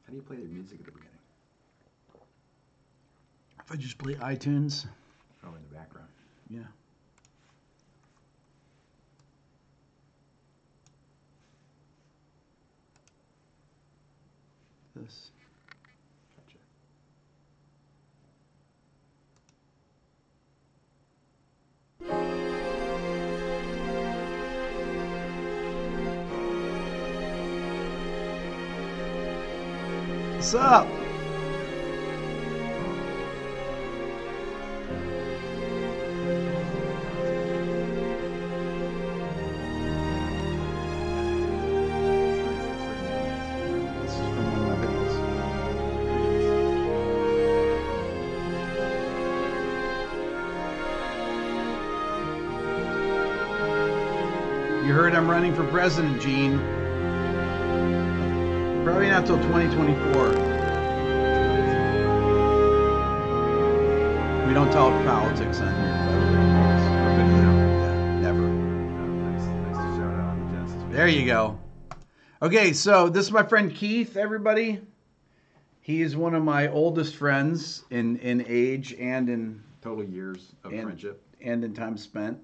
How do you play their music at the beginning? If I just play iTunes. Oh, in the background. Yeah. This. Gotcha. What's up? This is from one of my videos. You heard I'm running for president, Gene. Probably not till 2024. We don't talk politics on here. Yeah, never. Nice to shout out on the Genesis. There you go. Okay, so this is my friend Keith, everybody. He is one of my oldest friends in age and in Total years of friendship. and in time spent.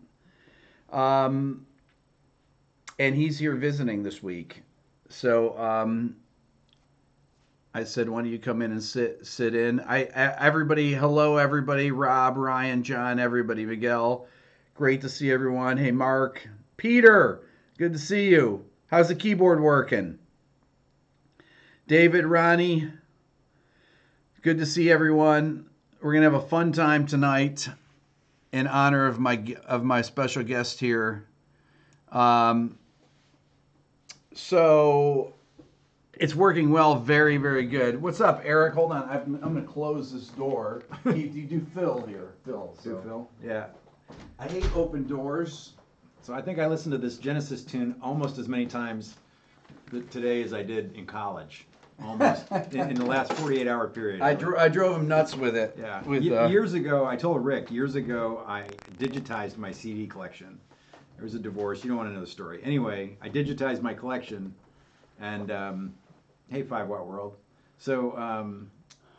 And he's here visiting this week. So I said, why don't you come in and sit in? Everybody, hello everybody, Rob, Ryan, John, everybody, Miguel. Great to see everyone. Hey, Mark, Peter, good to see you. How's the keyboard working? David, Ronnie, good to see everyone. We're gonna have a fun time tonight in honor of my special guest here. So it's working well, very, very good. What's up, Eric? Hold on, I'm going to close this door. You do Phil here, Phil. Do Phil? Yeah. I hate open doors. So I think I listened to this Genesis tune almost as many times today as I did in college. Almost in the last 48-hour period. I drove him nuts with it. Yeah. With, years ago, I told Rick, I digitized my CD collection. There was a divorce. You don't want to know the story. Anyway, I digitized my collection, and hey, 5 Watt World. So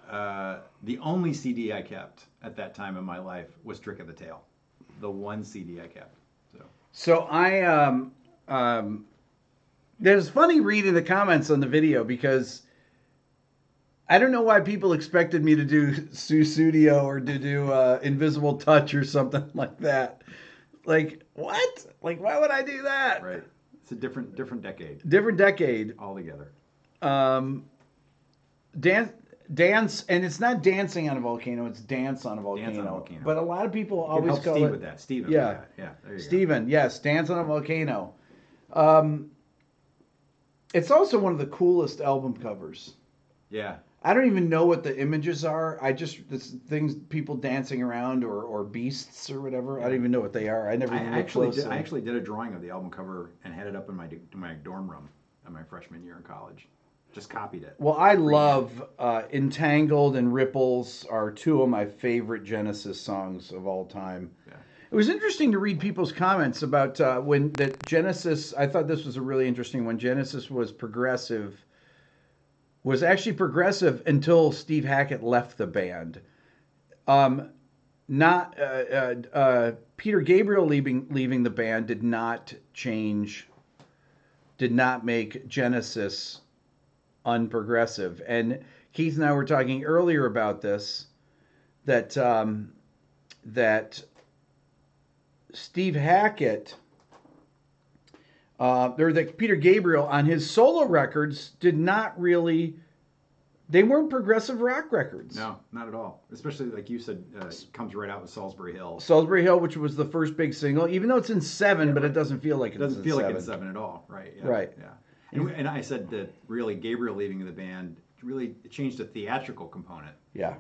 the only CD I kept at that time in my life was Trick of the Tail. The one CD I kept. So I there's funny reading the comments on the video because I don't know why people expected me to do Susudio or to do Invisible Touch or something like that. Like, what? Like, why would I do that? Right. It's a different decade. Different decade. Altogether. Dance, and it's not dancing on a volcano, it's dance on a volcano. Dance on a volcano. But a lot of people always help call Steve it... with that. Steven. Yeah. Yeah, there you Steven, yes, dance on a volcano. It's also one of the coolest album covers. Yeah. I don't even know what the images are. It's things, people dancing around or beasts or whatever. I don't even know what they are. I never even looked closely. I actually did a drawing of the album cover and had it up in my dorm room in my freshman year in college. Just copied it. Well, I love Entangled and Ripples are two of my favorite Genesis songs of all time. Yeah. It was interesting to read people's comments about when that Genesis, I thought this was a really interesting one. Genesis was actually progressive until Steve Hackett left the band. Peter Gabriel leaving the band did not make Genesis unprogressive. And Keith and I were talking earlier about this, that Steve Hackett, or that Peter Gabriel on his solo records they weren't progressive rock records. No, not at all. Especially like you said, comes right out with Salisbury Hill. Salisbury Hill, which was the first big single, even though it's in 7, but it doesn't feel like it doesn't feel like it's 7 at all. Right. Yeah, right. Yeah. And I said that really Gabriel leaving the band really changed the theatrical component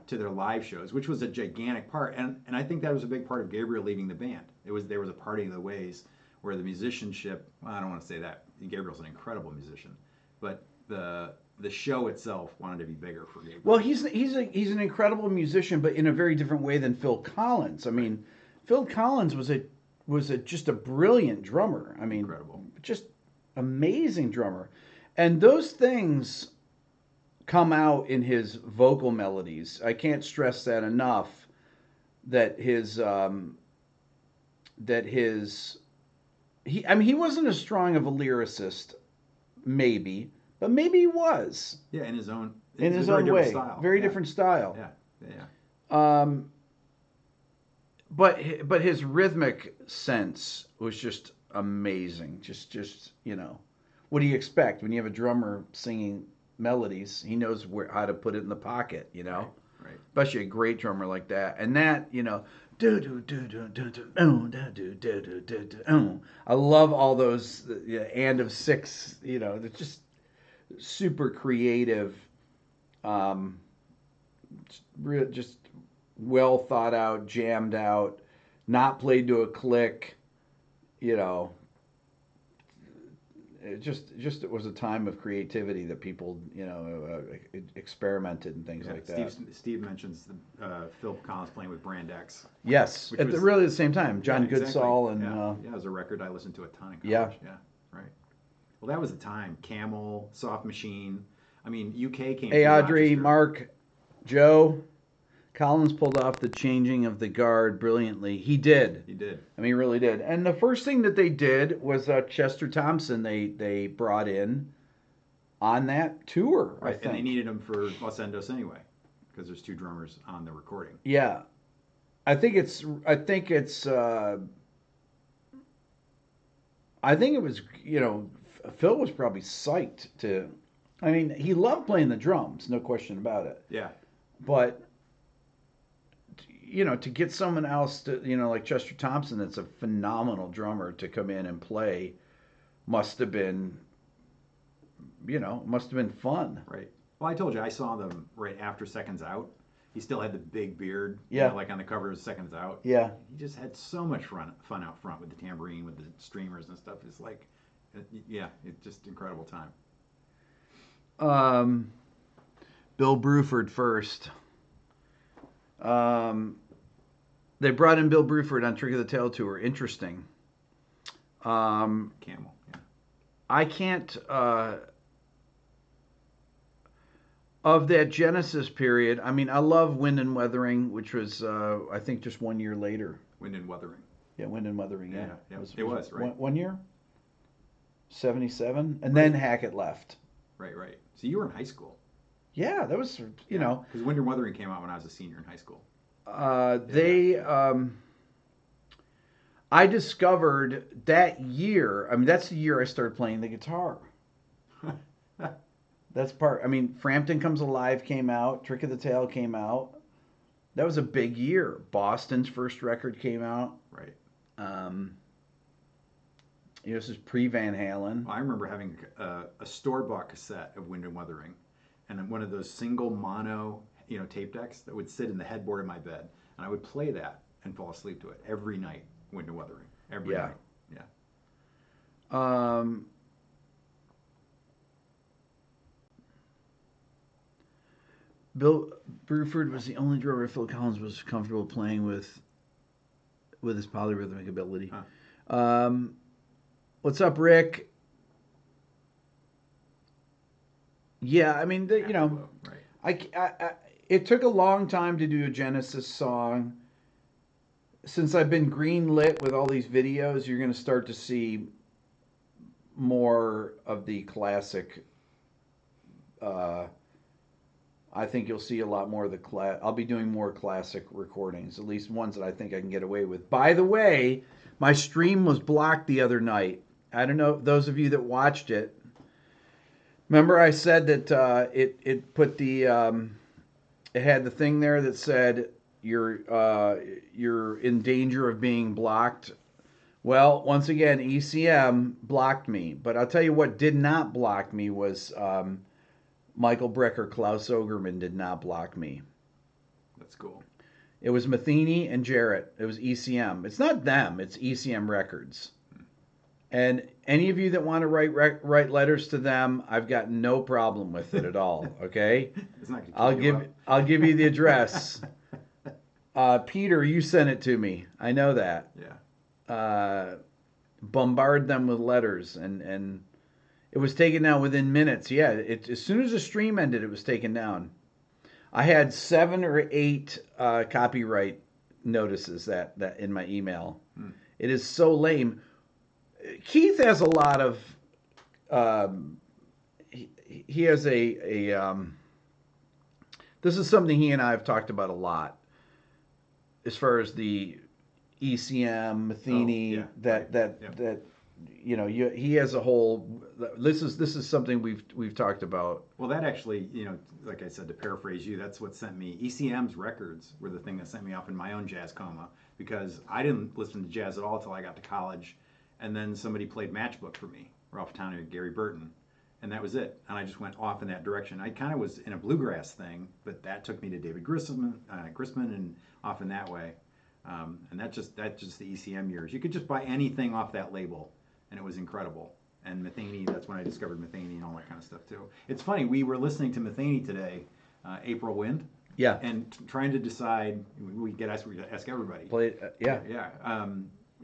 to their live shows, which was a gigantic part. And I think that was a big part of Gabriel leaving the band. There was a parting of the ways where the musicianship, well, I don't want to say that. Gabriel's an incredible musician, but the show itself wanted to be bigger for Gabriel. Well, he's an incredible musician, but in a very different way than Phil Collins. I mean, Phil Collins was just a brilliant drummer. I mean, incredible. Just amazing drummer. And those things come out in his vocal melodies. I can't stress that enough. That his he wasn't as strong of a lyricist, maybe, but maybe he was. Yeah, in his own way, style. Very different style. Yeah. But his rhythmic sense was just amazing. Just what do you expect when you have a drummer singing melodies? He knows how to put it in the pocket. Right. Especially a great drummer like that, and that I love all those and of six. They're just super creative, just well thought out, jammed out, not played to a click. It was a time of creativity that people experimented and things like that. Steve mentions Phil Collins playing with Brand X. Yes, at really the same time. John Goodsall and it was a record I listened to a ton in college. Yeah, right. Well, that was the time. Camel, Soft Machine. I mean, UK came. Hey, Audrey, Mark, Joe. Collins pulled off the changing of the guard brilliantly. He did. He did. I mean, he really did. And the first thing that they did was Chester Thompson. They brought in on that tour. Right, I think. And they needed him for Los Endos anyway, because there's two drummers on the recording. Yeah, I think it was Phil was probably psyched to. I mean, he loved playing the drums, no question about it. Yeah. But to get someone else to, like Chester Thompson, that's a phenomenal drummer, to come in and play must have been fun. Right. Well, I told you, I saw them right after Seconds Out. He still had the big beard, like on the cover of Seconds Out. Yeah. He just had so much fun out front with the tambourine, with the streamers and stuff. It's like, it's just incredible time. Bill Bruford first. They brought in Bill Bruford on Trick of the Tail tour. Interesting. Camel. Yeah. I can't. Of that Genesis period, I mean, I love Wind and Weathering, which was, I think, just 1 year later. Wind and Weathering. Yeah, Wind and Weathering, yeah. It was right. 1 year? 77? And then Hackett left. Right. So you were in high school. Yeah, that was, Because Wind and Weathering came out when I was a senior in high school. I discovered that year, I mean, that's the year I started playing the guitar. Frampton Comes Alive came out, Trick of the Tail came out. That was a big year. Boston's first record came out. Right. This is pre-Van Halen. I remember having a store-bought cassette of Wind and Weathering, and then one of those single mono, tape decks that would sit in the headboard of my bed, and I would play that and fall asleep to it every night. Wind and Weathering every night. Yeah. Bill Bruford was the only drummer Phil Collins was comfortable playing with his polyrhythmic ability. Huh. What's up, Rick? Yeah, I mean, right. It took a long time to do a Genesis song. Since I've been green-lit with all these videos, you're going to start to see more of the classic. I think you'll see a lot more of the I'll be doing more classic recordings, at least ones that I think I can get away with. By the way, my stream was blocked the other night. I don't know, those of you that watched it. Remember I said that it put the it had the thing there that said you're in danger of being blocked. Well, once again, ECM blocked me, but I'll tell you what did not block me was Michael Brick or Klaus Ogerman did not block me. That's cool. It was Matheny and Jarrett. It was ECM. It's not them. It's ECM Records. And any of you that want to write letters to them, I've got no problem with it at all. Okay, it's not I'll give you the address. Peter, you sent it to me. I know that. Yeah. Bombard them with letters and It was taken down within minutes. Yeah, as soon as the stream ended, it was taken down. I had 7 or 8 copyright notices that in my email. It is so lame. Keith has a lot of. He has a. This is something he and I have talked about a lot, as far as the ECM, Matheny, that he has a whole. This is something we've talked about. Well, that actually, like I said, to paraphrase you, that's what sent me. ECM's records were the thing that sent me off in my own jazz coma, because I didn't listen to jazz at all until I got to college, and then somebody played Matchbook for me, Ralph Towner and Gary Burton, and that was it. And I just went off in that direction. I kind of was in a bluegrass thing, but that took me to David Grisman and off in that way. And that's just the ECM years. You could just buy anything off that label, and it was incredible. And Matheny, that's when I discovered Matheny and all that kind of stuff too. It's funny, we were listening to Matheny today, April Wind. Yeah. And trying to decide, we ask everybody. Play, yeah. Yeah.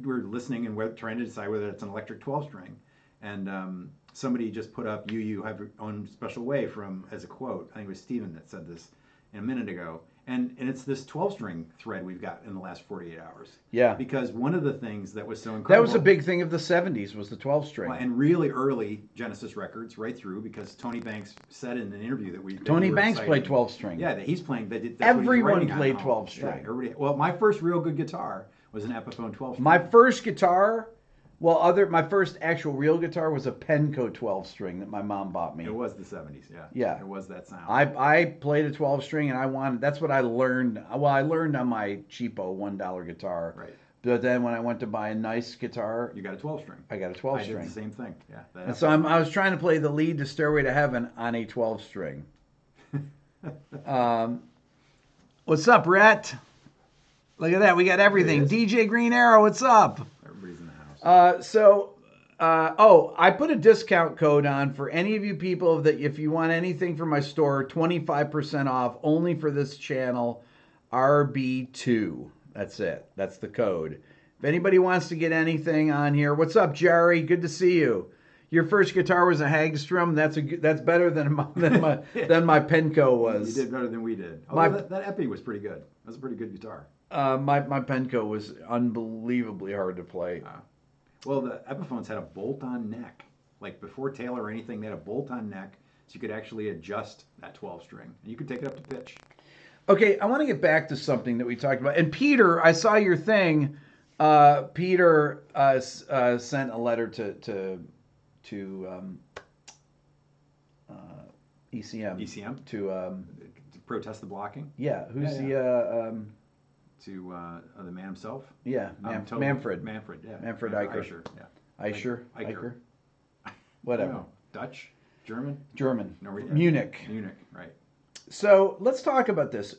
We were listening and we're trying to decide whether it's an electric 12-string. And somebody just put up, you have your own special way as a quote. I think it was Steven that said this a minute ago. And it's this 12-string thread we've got in the last 48 hours. Yeah. Because one of the things that was so incredible. That was a big thing of the 70s, was the 12-string. Well, and really early Genesis records right through, because Tony Banks said in an interview that Tony Banks played 12-string. Yeah, that he's playing. Everyone played 12-string. Yeah, well, my first real good guitar was an Epiphone 12-string. My first guitar... my first actual real guitar was a Penco 12-string that my mom bought me. It was the 70s, yeah. Yeah. It was that sound. I played a 12-string, and that's what I learned. Well, I learned on my cheapo $1 guitar. Right. But then when I went to buy a nice guitar... You got a 12-string. I got a 12-string. I did the same thing, yeah. And so I was trying to play the lead to Stairway to Heaven on a 12-string. What's up, Rhett? Look at that. We got everything. DJ Green Arrow, what's up? Everybody's in the house. I put a discount code on for any of you people that if you want anything from my store, 25% off only for this channel, RB2. That's it. That's the code. If anybody wants to get anything on here, what's up, Jerry? Good to see you. Your first guitar was a Hagstrom. That's better than my Penco was. You did better than we did. That Epi was pretty good. That was a pretty good guitar. My Penco was unbelievably hard to play. Well, the Epiphones had a bolt-on neck. Like before Taylor or anything, they had a bolt-on neck, so you could actually adjust that 12-string. And you could take it up to pitch. Okay, I want to get back to something that we talked about. And Peter, I saw your thing. Peter sent a letter to ECM. ECM? To protest the blocking? Yeah. Who's the man himself? Yeah, Manfred. Manfred, yeah. Manfred Eicher. Yeah. Eicher. Whatever. No. Dutch? German? German. No, yeah. Munich, right. So let's talk about this.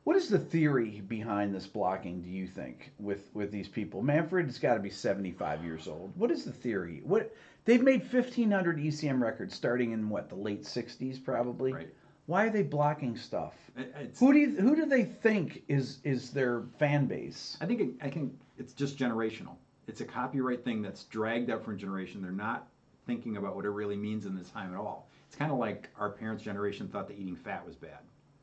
What is the theory behind this blocking, do you think, with these people? Manfred's got to be 75 years old. What is the theory? They've made 1,500 ECM records starting in the late 60s probably. Right. Why are they blocking stuff? Who do they think is their fan base? I think it's just generational. It's a copyright thing that's dragged out from a generation. They're not thinking about what it really means in this time at all. It's kind of like our parents' generation thought that eating fat was bad,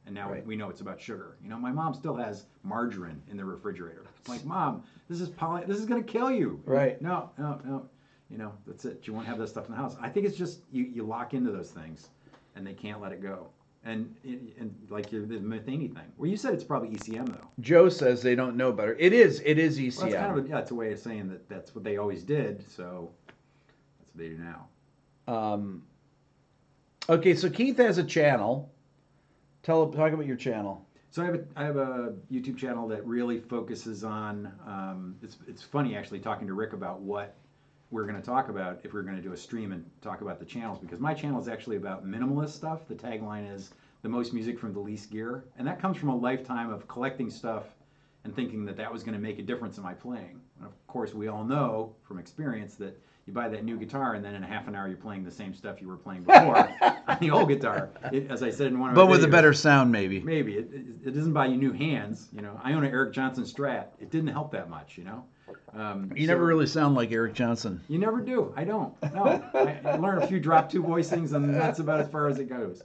and now we know it's about sugar. My mom still has margarine in the refrigerator. It's like, Mom, this is going to kill you. Right. No. That's it. You won't have that stuff in the house. I think it's just you lock into those things, and they can't let it go. And like the Matheny thing, where you said it's probably ECM though. Joe says they don't know better. It is ECM. Well, that's kind of it's a way of saying that that's what they always did. So that's what they do now. Okay, so Keith has a channel. Talk about your channel. So I have a YouTube channel that really focuses on. It's funny actually talking to Rick about what we're going to talk about if we're going to do a stream and talk about the channels, because my channel is actually about minimalist stuff. The tagline is the most music from the least gear, and that comes from a lifetime of collecting stuff and thinking that was going to make a difference in my playing. And of course, we all know from experience that you buy that new guitar and then in a half an hour you're playing the same stuff you were playing before on the old guitar. As I said in one of my videos, with a better sound, maybe. Maybe it doesn't buy you new hands. I own an Eric Johnson Strat. It didn't help that much. You never really sound like Eric Johnson. You never do. I don't. No. I learn a few drop two voicings, and that's about as far as it goes.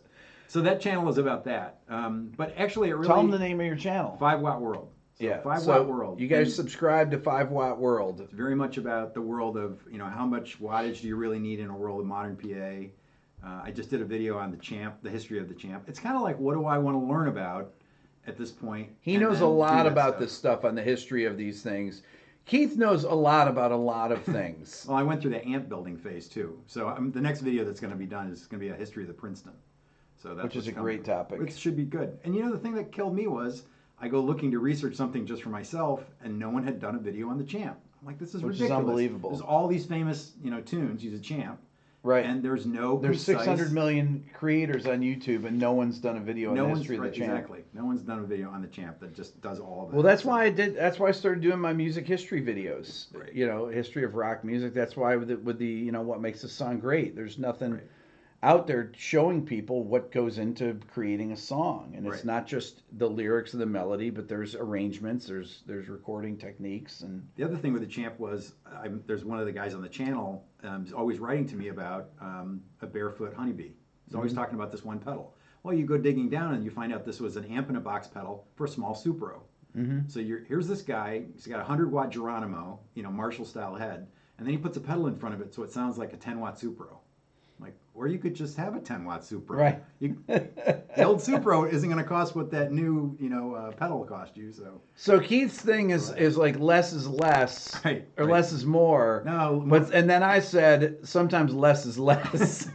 So that channel is about that. But actually, it really... Tell them the name of your channel. 5 Watt World. So yeah. 5 Watt World. You guys subscribe to 5 Watt World. It's very much about the world of, how much wattage do you really need in a world of modern PA. I just did a video on the Champ, the history of the Champ. It's kind of like, what do I want to learn about at this point? He knows a lot about this stuff on the history of these things. Keith knows a lot about a lot of things. Well, I went through the amp building phase too. So the next video that's going to be done is going to be a history of the Princeton. So that's which is a great topic. It should be good. And the thing that killed me was I go looking to research something just for myself, and no one had done a video on the Champ. I'm like, this is ridiculous. Which is unbelievable. There's all these famous, tunes. Use a Champ. Right. And there's no There's 600 million creators on YouTube, and no one's done a video on the history of the Champ. Exactly. No one's done a video on the Champ that just does all of it. Well, that's why I did. That's why I started doing my music history videos. Right. History of rock music. That's why with the what makes a song great. There's nothing out there showing people what goes into creating a song, and it's not just the lyrics and the melody, but there's arrangements, there's recording techniques. And the other thing with the Champ was there's one of the guys on the channel is always writing to me about a barefoot honeybee. He's always talking about this one pedal. Well, you go digging down and you find out this was an amp in a box pedal for a small Supro. So here's this guy. He's got a 100-watt Geronimo, Marshall style head, and then he puts a pedal in front of it so it sounds like a 10-watt Supro. Like, or you could just have a 10-watt Supro. Right. The old Supro isn't going to cost what that new, pedal cost you. So Keith's thing is like less is less, or less is more. No, and then I said sometimes less is less.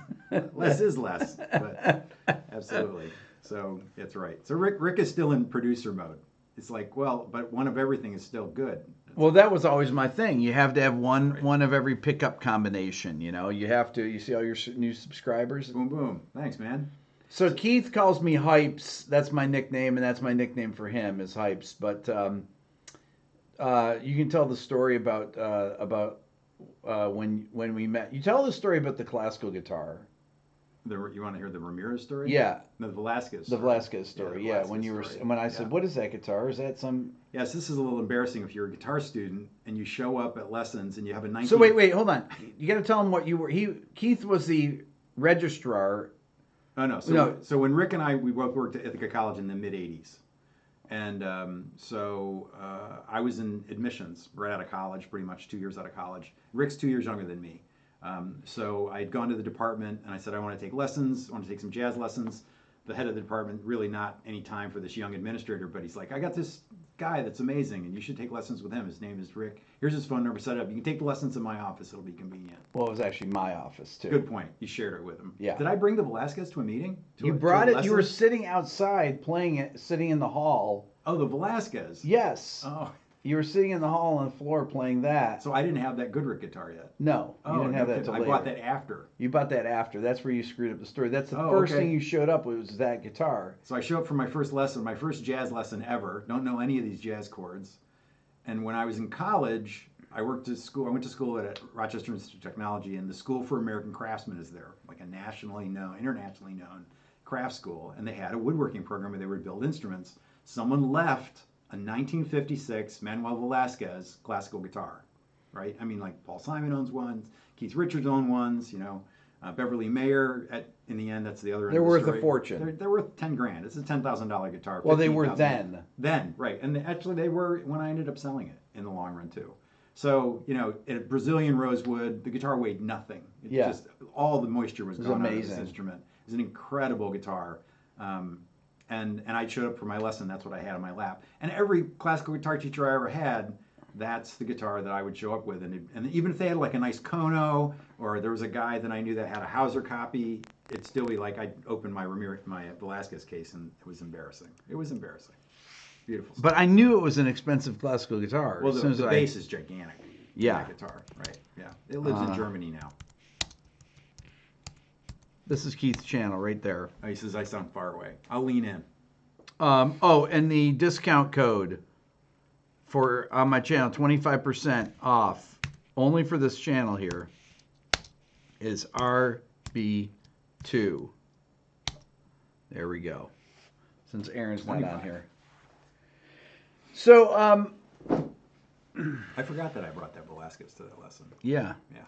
Less is less, but absolutely. So it's right. So Rick is still in producer mode. It's like, well, but one of everything is still good. Well, that was always my thing. You have to have one of every pickup combination. You have to. You see all your new subscribers? Boom, boom. Thanks, man. So Keith calls me Hypes. That's my nickname, and that's my nickname for him is Hypes. But you can tell the story about when we met. You tell the story about the classical guitar. You want to hear the Ramirez story? Yeah. No, the Velasquez story. The Velasquez story, yeah. When I said, what is that guitar? Is that some... Yes, this is a little embarrassing if you're a guitar student and you show up at lessons and you have a 19... So wait, hold on. You got to tell him what you were... Keith was the registrar. Oh, no. So when Rick and we both worked at Ithaca College in the mid-'80s. And I was in admissions right out of college, pretty much 2 years out of college. Rick's 2 years younger than me. So I'd gone to the department and I said, I want to take lessons. I want to take some jazz lessons. The head of the department, really not any time for this young administrator, but he's like, I got this guy that's amazing and you should take lessons with him. His name is Rick. Here's his phone number set up. You can take the lessons in my office. It'll be convenient. Well, it was actually my office too. Good point. You shared it with him. Yeah. Did I bring the Velasquez to a meeting? You brought it. You were sitting outside playing it, sitting in the hall. Oh, the Velasquez. Yes. Oh. You were sitting in the hall on the floor playing that. So I didn't have that Goodrich guitar yet. No, you didn't have that till later. I bought that after. You bought that after. That's where you screwed up the story. That's the first thing you showed up with was that guitar. So I show up for my first lesson, my first jazz lesson ever. Don't know any of these jazz chords. And when I was in college, I went to school at Rochester Institute of Technology, and the School for American Craftsmen is there, like a internationally known craft school. And they had a woodworking program where they would build instruments. Someone left a 1956 Manuel Velasquez classical guitar, right? I mean, like Paul Simon owns one, Keith Richards owns ones, Beverly Mayer. In the end, that's the other end. They're of the worth story. a fortune. They're worth $10,000. It's a $10,000 guitar. Well, they were then. Then, right? And actually, they were when I ended up selling it in the long run too. So a Brazilian rosewood, the guitar weighed nothing. Just all the moisture was gone out of this instrument. It was an incredible guitar. And I showed up for my lesson. That's what I had on my lap. And every classical guitar teacher I ever had, that's the guitar that I would show up with. And even if they had like a nice Kono, or there was a guy that I knew that had a Hauser copy, it'd still be like I'd open my Velasquez case, and it was embarrassing. It was embarrassing. Beautiful stuff. But I knew it was an expensive classical guitar. Well, the bass is gigantic. Yeah. That guitar, right? Yeah. It lives in Germany now. This is Keith's channel right there. Oh, he says I sound far away. I'll lean in. And the discount code for on my channel, 25% off, only for this channel here, is RB2. There we go. Since Aaron's not on here. So, I forgot that I brought that Velasquez to that lesson. Yeah. Yeah.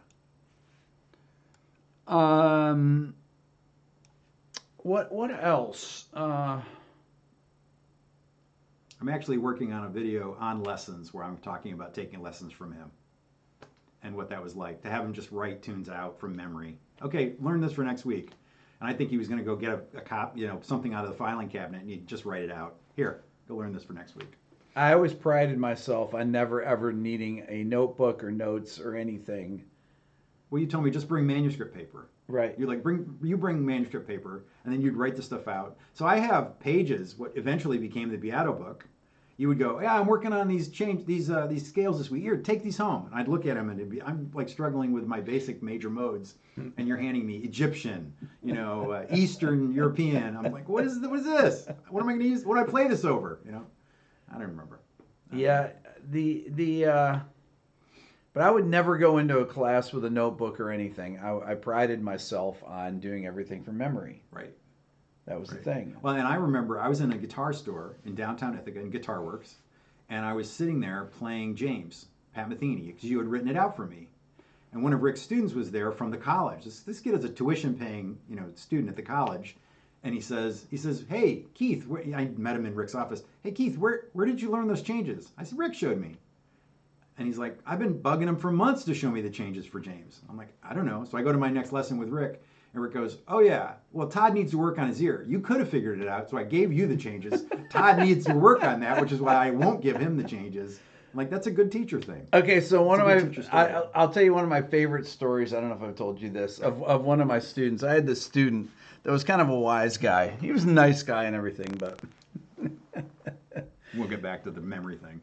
What else? I'm actually working on a video on lessons where I'm talking about taking lessons from him and what that was like to have him just write tunes out from memory. Okay, learn this for next week. And I think he was going to go get a cop, something out of the filing cabinet, and he'd just write it out. Here, go learn this for next week. I always prided myself on never ever needing a notebook or notes or anything. Well, you told me just bring manuscript paper. Right. You're like, bring manuscript paper, and then you'd write the stuff out. So I have pages, what eventually became the Beato book. You would go, yeah, I'm working on these scales this week. Here, take these home. And I'd look at them, and I'm like struggling with my basic major modes, and you're handing me Egyptian, Eastern European. I'm like, what is this? What am I going to use? What do I play this over? I don't remember. Yeah, but I would never go into a class with a notebook or anything. I prided myself on doing everything from memory. Right. That was the thing. Well, and I remember I was in a guitar store in downtown Ithaca, in Guitar Works, and I was sitting there playing James, Pat Metheny, because you had written it out for me. And one of Rick's students was there from the college. This kid is a tuition-paying, student at the college, and he says, "Hey, Keith," I met him in Rick's office. "Hey, Keith, where did you learn those changes?" I said, "Rick showed me." And he's like, "I've been bugging him for months to show me the changes for James." I'm like, "I don't know." So I go to my next lesson with Rick, and Rick goes, "Oh yeah, well Todd needs to work on his ear. You could have figured it out, so I gave you the changes. Todd needs to work on that, which is why I won't give him the changes." I'm like, that's a good teacher thing. Okay, so I'll tell you one of my favorite stories. I don't know if I've told you this of one of my students. I had this student that was kind of a wise guy. He was a nice guy and everything, but we'll get back to the memory thing.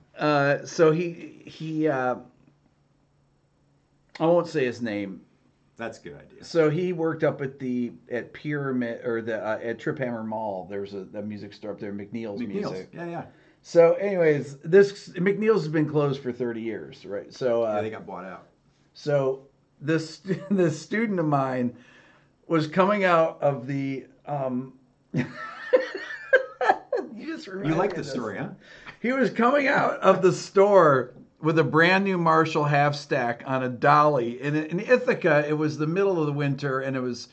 So he I won't say his name. That's a good idea. So he worked up at Pyramid or at Trip Hammer Mall. There's a music store up there, McNeil's Music. Yeah. So, anyways, this McNeil's has been closed for 30 years, right? So they got bought out. So this student of mine was coming out of the. You just you like the story, huh? He was coming out of the store with a brand new Marshall half stack on a dolly. In Ithaca, it was the middle of the winter, and it was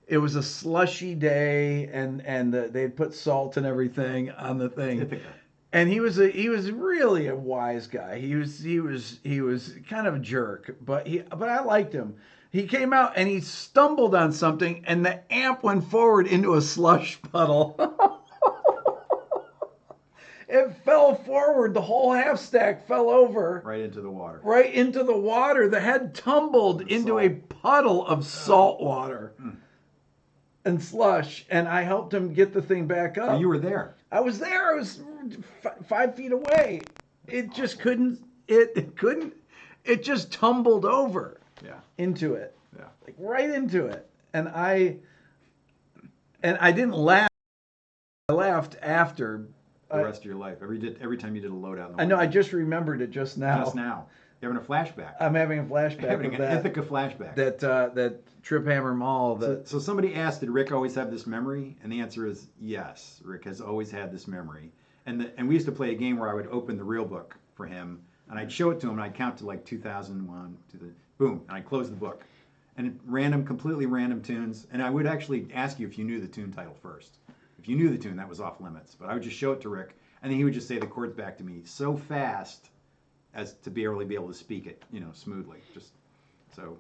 a slushy day, and they'd put salt and everything on the thing. Ithaca. And he was really a wise guy. He was kind of a jerk, but I liked him. He came out and he stumbled on something, and the amp went forward into a slush puddle. It fell forward. The whole half stack fell over. Right into the water. Right into the water. The head tumbled into a puddle of salt water and slush. And I helped him get the thing back up. Oh, you were there. I was there. I was 5 feet away. It just couldn't. It couldn't. It just tumbled over. Yeah. Into it. Yeah. Like right into it. And I didn't laugh. I laughed after. The rest of your life. Every time you did a loadout. I know. I just remembered it just now. Just now. You're having a flashback. I'm having a flashback. Having an Ithaca flashback. That Trip Hammer Mall. So somebody asked, did Rick always have this memory? And the answer is yes. Rick has always had this memory. And we used to play a game where I would open the real book for him, and I'd show it to him, and I'd count to like 2001, boom, and I'd close the book. And completely random tunes. And I would actually ask you if you knew the tune title first. If you knew the tune, that was off limits. But I would just show it to Rick, and then he would just say the chords back to me so fast as to be able to speak it, smoothly. So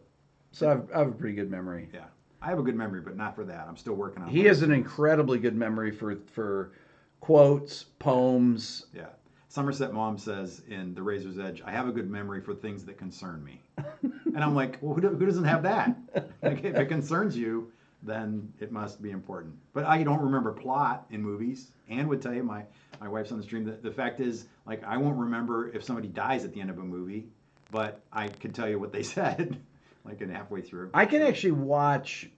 I have a pretty good memory. Yeah, I have a good memory, but not for that. I'm still working on it. He has an incredibly good memory for quotes, poems. Yeah. Somerset Maugham says in The Razor's Edge, "I have a good memory for things that concern me." And I'm like, well, who doesn't have that? Like, if it concerns you, then it must be important. But I don't remember plot in movies. Anne would tell you, my wife's on the stream, that the fact is, like, I won't remember if somebody dies at the end of a movie, but I could tell you what they said, like, halfway through. I can actually watch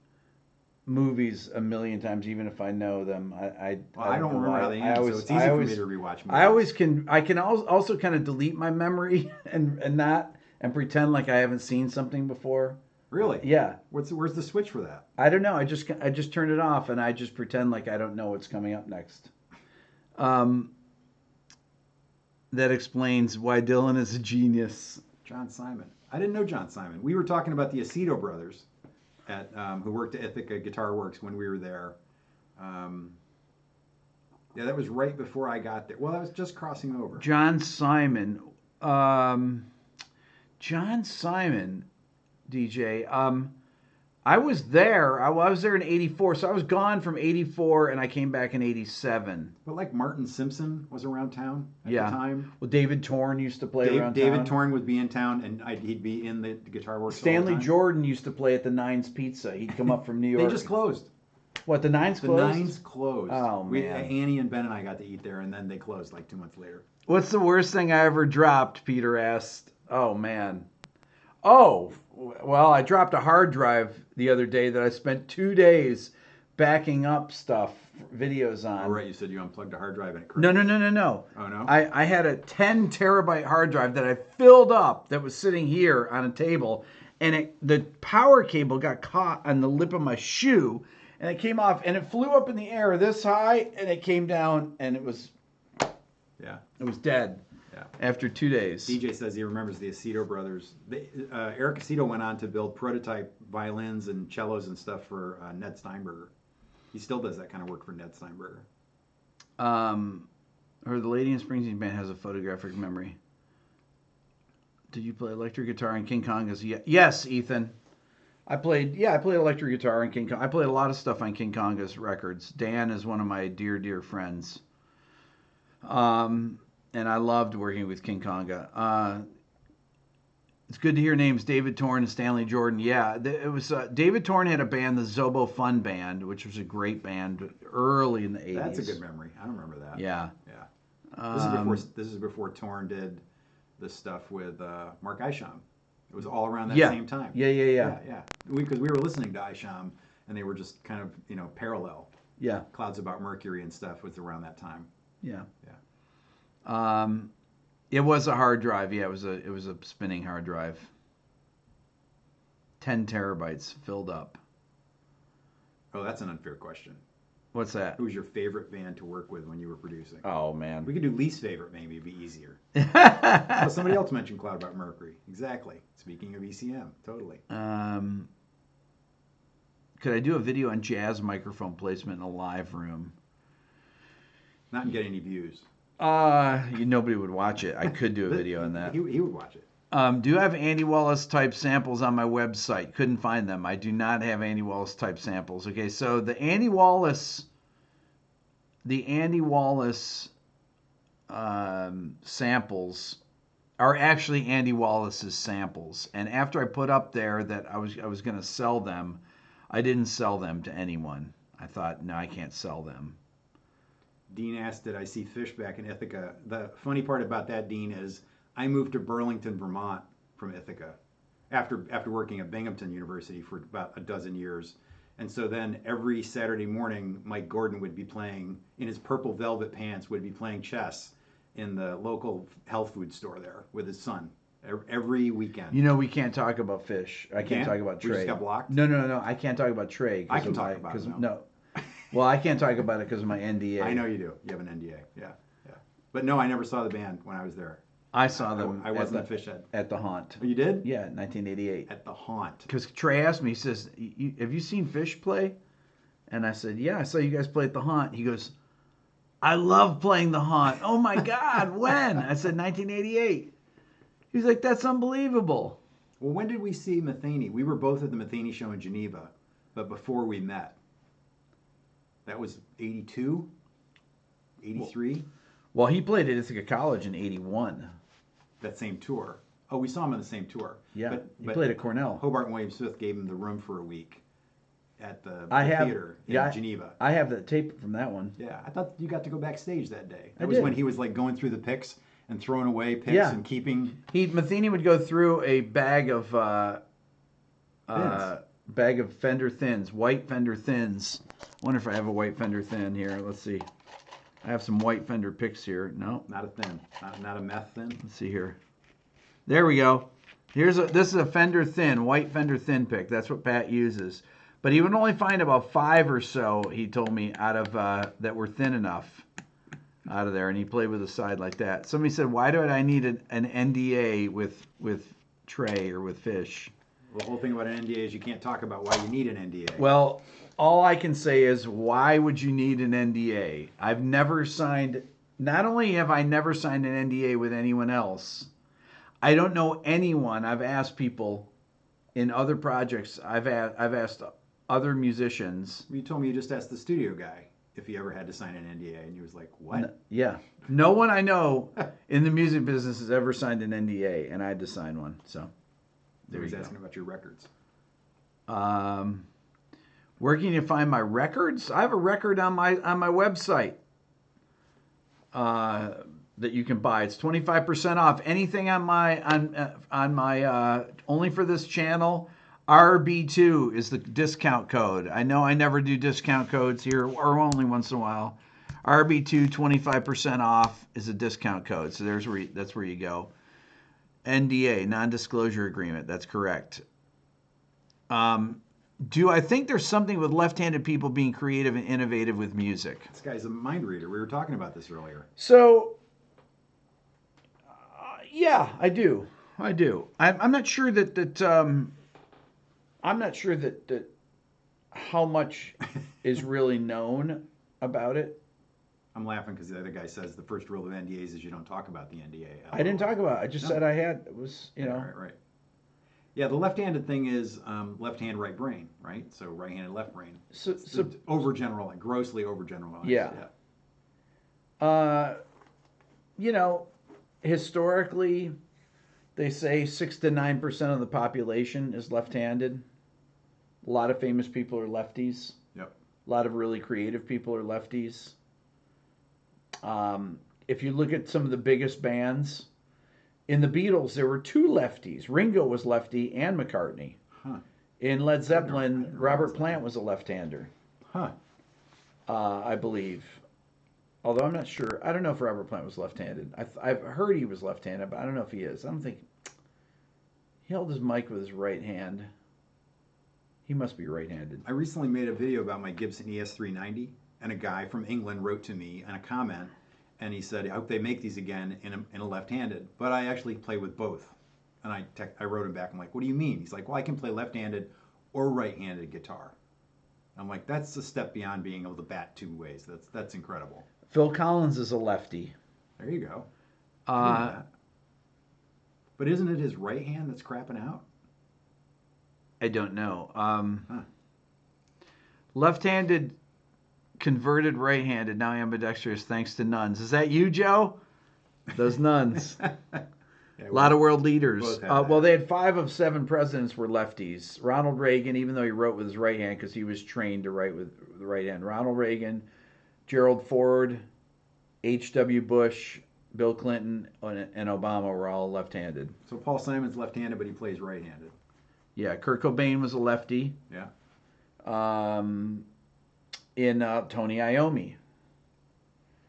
movies a million times, even if I know them. I don't remember how they end, so it's easy for me to rewatch movies. I can also kind of delete my memory and pretend like I haven't seen something before. Really? Yeah. Where's the switch for that? I don't know. I just turn it off, and I just pretend like I don't know what's coming up next. that explains why Dylan is a genius. John Simon. I didn't know John Simon. We were talking about the Aceto brothers at who worked at Ithaca Guitar Works when we were there. Yeah, that was right before I got there. Well, I was just crossing over. John Simon. John Simon, DJ. I was there. I was there in '84, so I was gone from '84, and I came back in '87. But like Martin Simpson was around town at the time. Well, David Torn used to play around town. David Torn would be in town, and he'd be in the Guitar Works. Stanley Jordan used to play at the Nines Pizza. He'd come up from New York. They just closed. What, the Nines closed? The Nines closed. Oh, man. Annie and Ben and I got to eat there, and then they closed like 2 months later. What's the worst thing I ever dropped, Peter asked. Oh, man. Oh, well, I dropped a hard drive the other day that I spent 2 days backing up stuff, videos on. Oh, right. You said you unplugged a hard drive and it crashed. No. Oh, no? I had a 10 terabyte hard drive that I filled up that was sitting here on a table, and the power cable got caught on the lip of my shoe, and it came off, and it flew up in the air this high, and it came down, and it was dead. Yeah. After 2 days. DJ says he remembers the Aceto brothers. Eric Aceto went on to build prototype violins and cellos and stuff for Ned Steinberger. He still does that kind of work for Ned Steinberger. Or the Lady in Springsteen band has a photographic memory. Did you play electric guitar in King Konga's? Yes, Ethan. I played electric guitar in King Kong. I played a lot of stuff on King Konga's records. Dan is one of my dear, dear friends. And I loved working with King Konga. It's good to hear names David Torn and Stanley Jordan. Yeah, it was David Torn had a band, the Zobo Fun Band, which was a great band early in the 80s. That's a good memory. I don't remember that. Yeah. This is before Torn did the stuff with Mark Isham. It was all around that same time. Yeah. Because we were listening to Isham, and they were just kind of parallel. Yeah. Clouds About Mercury and stuff was around that time. Yeah. It was a hard drive. Yeah, it was a spinning hard drive. 10 terabytes filled up. Oh, that's an unfair question. What's that? Who was your favorite band to work with when you were producing? Oh, man. We could do least favorite, maybe. It'd be easier. Well, somebody else mentioned Cloud About Mercury. Exactly. Speaking of ECM, totally. Could I do a video on jazz microphone placement in a live room? Not and get any views. Nobody would watch it. I could do a video on that. He would watch it. Do you have Andy Wallace type samples on my website? Couldn't find them. I do not have Andy Wallace type samples. Okay, so the Andy Wallace samples are actually Andy Wallace's samples. And after I put up there that I was going to sell them, I didn't sell them to anyone. I thought, no, I can't sell them. Dean asked, did I see Fish back in Ithaca? The funny part about that, Dean, is I moved to Burlington, Vermont from Ithaca after working at Binghamton University for about a dozen years. And so then every Saturday morning, Mike Gordon would be playing, in his purple velvet pants, would be playing chess in the local health food store there with his son every weekend. We can't talk about Fish. I can't talk about Trey. We just got blocked? No. I can't talk about Trey. I can talk about it. No. Well, I can't talk about it because of my NDA. I know you do. You have an NDA. Yeah. But no, I never saw the band when I was there. I saw them. I wasn't at Fish Head. At the Haunt. Oh, you did? Yeah, 1988. At the Haunt. Because Trey asked me, he says, have you seen Fish play? And I said, yeah, I saw you guys play at the Haunt. He goes, I love playing the Haunt. Oh my God, when? I said 1988. He's like, that's unbelievable. Well, when did we see Matheny? We were both at the Matheny show in Geneva, but before we met. That was 82? 83? Well, he played at Ithaca College in 81. That same tour. Oh, we saw him on the same tour. Yeah, he played at Cornell. Hobart and William Smith gave him the room for a week at the theater in Geneva. I have the tape from that one. Yeah, I thought you got to go backstage that day. That was when he was like going through the picks and throwing away picks and keeping... Matheny would go through a bag of Fender Thins, white Fender Thins. Wonder if I have a white Fender Thin here. Let's see. I have some white Fender picks here. No. Not a thin. Not a meth thin. Let's see here. There we go. This is a Fender Thin, white Fender Thin pick. That's what Pat uses. But he would only find about 5 or so, he told me, out of that were thin enough. out of there, and he played with a side like that. Somebody said, "Why do I need an NDA with Trey or with Fish?" The whole thing about an NDA is you can't talk about why you need an NDA. Well, all I can say is, why would you need an NDA? I've never signed. Not only have I never signed an NDA with anyone else, I don't know anyone. I've asked people in other projects. I've asked other musicians. You told me you just asked the studio guy if he ever had to sign an NDA, and he was like, "What?" Yeah, no one I know in the music business has ever signed an NDA, and I had to sign one. So there he was asking about your records. Where can you find my records? I have a record on my website that you can buy. It's 25% off anything on my only for this channel. RB2 is the discount code. I know I never do discount codes here, or only once in a while. RB2 25% off is a discount code. So that's where you go. NDA, non-disclosure agreement. That's correct. Do I think there's something with left-handed people being creative and innovative with music? This guy's a mind reader. We were talking about this earlier. So, yeah, I do. I'm not sure that I'm not sure that how much is really known about it. I'm laughing because the other guy says the first rule of NDAs is you don't talk about the NDA. I didn't talk about it. I just said I had. It was, you know. Right. Yeah, the left-handed thing is left hand, right brain, right? So right-handed, left brain. So overgeneralized, grossly overgeneralized. Yeah. You know, historically, they say 6 to 9% of the population is left-handed. A lot of famous people are lefties. Yep. A lot of really creative people are lefties. If you look at some of the biggest bands, in the Beatles, there were 2 lefties. Ringo was lefty and McCartney. Huh. In Led Zeppelin, Robert Plant was a left-hander. Huh. I believe. Although I'm not sure. I don't know if Robert Plant was left-handed. I've heard he was left-handed, but I don't know if he is. I don't think... He held his mic with his right hand. He must be right-handed. I recently made a video about my Gibson ES390, and a guy from England wrote to me in a comment, and he said, I hope they make these again in a left-handed. But I actually play with both. And I wrote him back, I'm like, what do you mean? He's like, well, I can play left-handed or right-handed guitar. I'm like, that's a step beyond being able to bat 2 ways. That's incredible. Phil Collins is a lefty. There you go. But isn't it his right hand that's crapping out? I don't know. Left-handed converted right-handed, now ambidextrous thanks to nuns. Is that you, Joe? Those nuns. A lot of world leaders. Well, they had 5 of 7 presidents were lefties. Ronald Reagan, even though he wrote with his right hand because he was trained to write with the right hand. Ronald Reagan, Gerald Ford, H.W. Bush, Bill Clinton, and Obama were all left-handed. So Paul Simon's left-handed, but he plays right-handed. Yeah, Kurt Cobain was a lefty. Yeah. In Tony Iommi.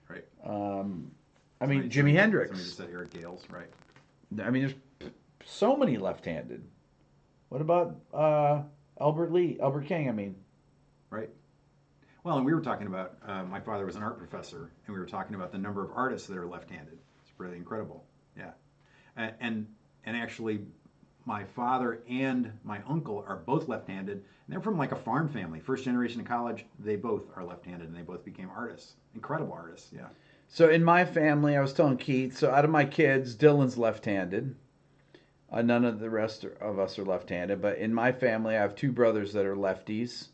Right. I mean, Jimi Hendrix. Somebody just said Eric Gales, right. I mean, there's so many left-handed. What about Albert King, I mean. Right. Well, and we were talking about, my father was an art professor, and we were talking about the number of artists that are left-handed. It's really incredible. Yeah. And actually, my father and my uncle are both left-handed, and they're from like a farm family. First generation in college, they both are left-handed, and they both became artists. Incredible artists, yeah. So in my family, I was telling Keith, so out of my kids, Dylan's left-handed. None of the rest of us are left-handed, but in my family, I have 2 brothers that are lefties.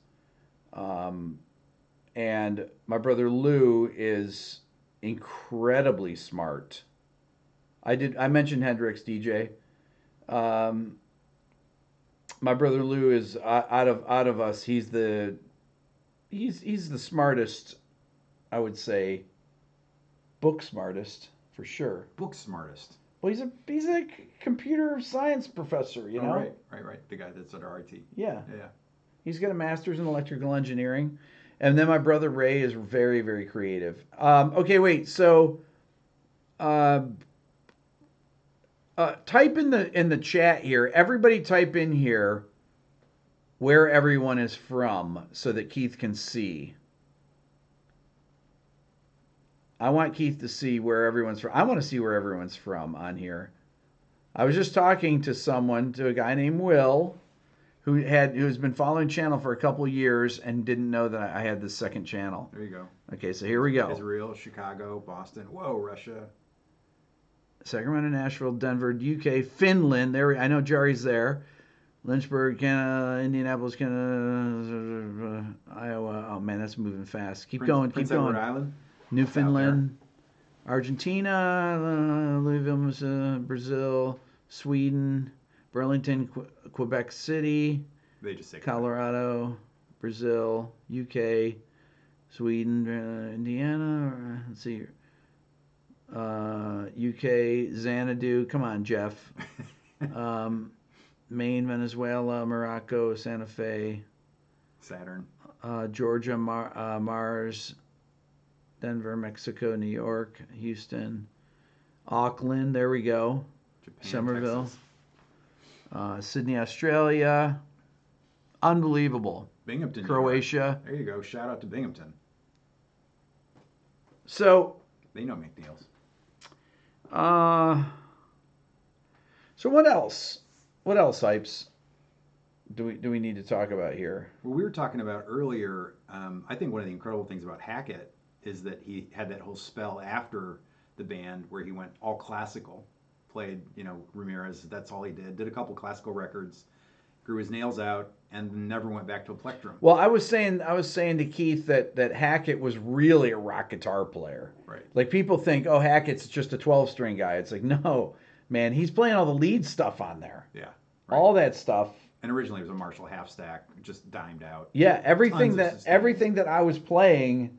And my brother Lou is incredibly smart. I mentioned Hendrix, DJ. My brother Lou is out of us. He's the smartest, I would say. Book smartest for sure. Book smartest. Well, he's a computer science professor, you know. Right. The guy that's at RIT. Yeah. He's got a master's in electrical engineering, and then my brother Ray is very, very creative. Okay, wait. So, type in the chat here. Everybody, type in here where everyone is from so that Keith can see. I want Keith to see where everyone's from. I want to see where everyone's from on here. I was just talking to a guy named Will, who's been following the channel for a couple of years and didn't know that I had this second channel. There you go. Okay, so here we go. Israel, Chicago, Boston. Whoa, Russia. Sacramento, Nashville, Denver, UK, Finland. I know Jerry's there. Lynchburg, Canada, Indianapolis, Canada, Iowa. Oh man, that's moving fast. Keep going. Edward Island. Newfoundland, Argentina, Louisville, Brazil, Sweden, Burlington, Quebec City, they just say Colorado, Brazil, UK, Sweden, Indiana. Let's see here. UK, Xanadu. Come on, Jeff. Maine, Venezuela, Morocco, Santa Fe, Saturn, Georgia, Mars, Denver, Mexico, New York, Houston, Auckland. There we go. Japan, Somerville, Sydney, Australia. Unbelievable. Binghamton, Croatia. There you go. Shout out to Binghamton. So they know McNeil's. So what else? What else, Hypes, do we need to talk about here? Well, we were talking about earlier, I think one of the incredible things about Hackett is that he had that whole spell after the band where he went all classical, played, Ramirez, that's all he did a couple classical records, grew his nails out, and never went back to a plectrum. Well, I was saying to Keith that Hackett was really a rock guitar player. Right. Like people think, oh, Hackett's just a 12-string guy. It's like, no, man, he's playing all the lead stuff on there. Yeah. Right. All that stuff. And originally it was a Marshall half stack, just dimed out. Yeah, everything that I was playing,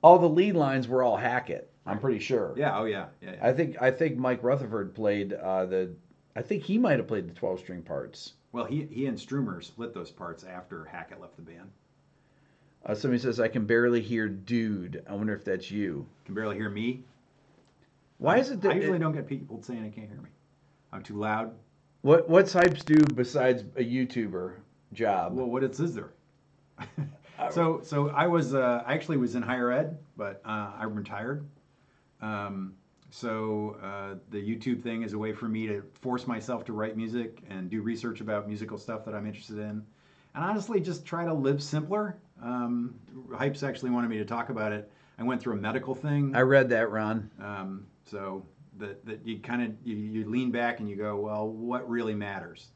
all the lead lines were all Hackett. I'm pretty sure. Yeah. Oh yeah. Yeah. I think Mike Rutherford played I think he might have played the 12-string parts. Well, he and Strummer split those parts after Hackett left the band. Somebody says, I can barely hear dude. I wonder if that's you. Can barely hear me? Why is it that... I usually don't get people saying they can't hear me. I'm too loud. What's Hypes do besides a YouTuber job? Well, what else is there? So I was I actually was in higher ed, but I retired. So the YouTube thing is a way for me to force myself to write music and do research about musical stuff that I'm interested in. And honestly, just try to live simpler. Hypes actually wanted me to talk about it. I went through a medical thing. I read that, Ron. So that you kind of you lean back and you go, well, what really matters?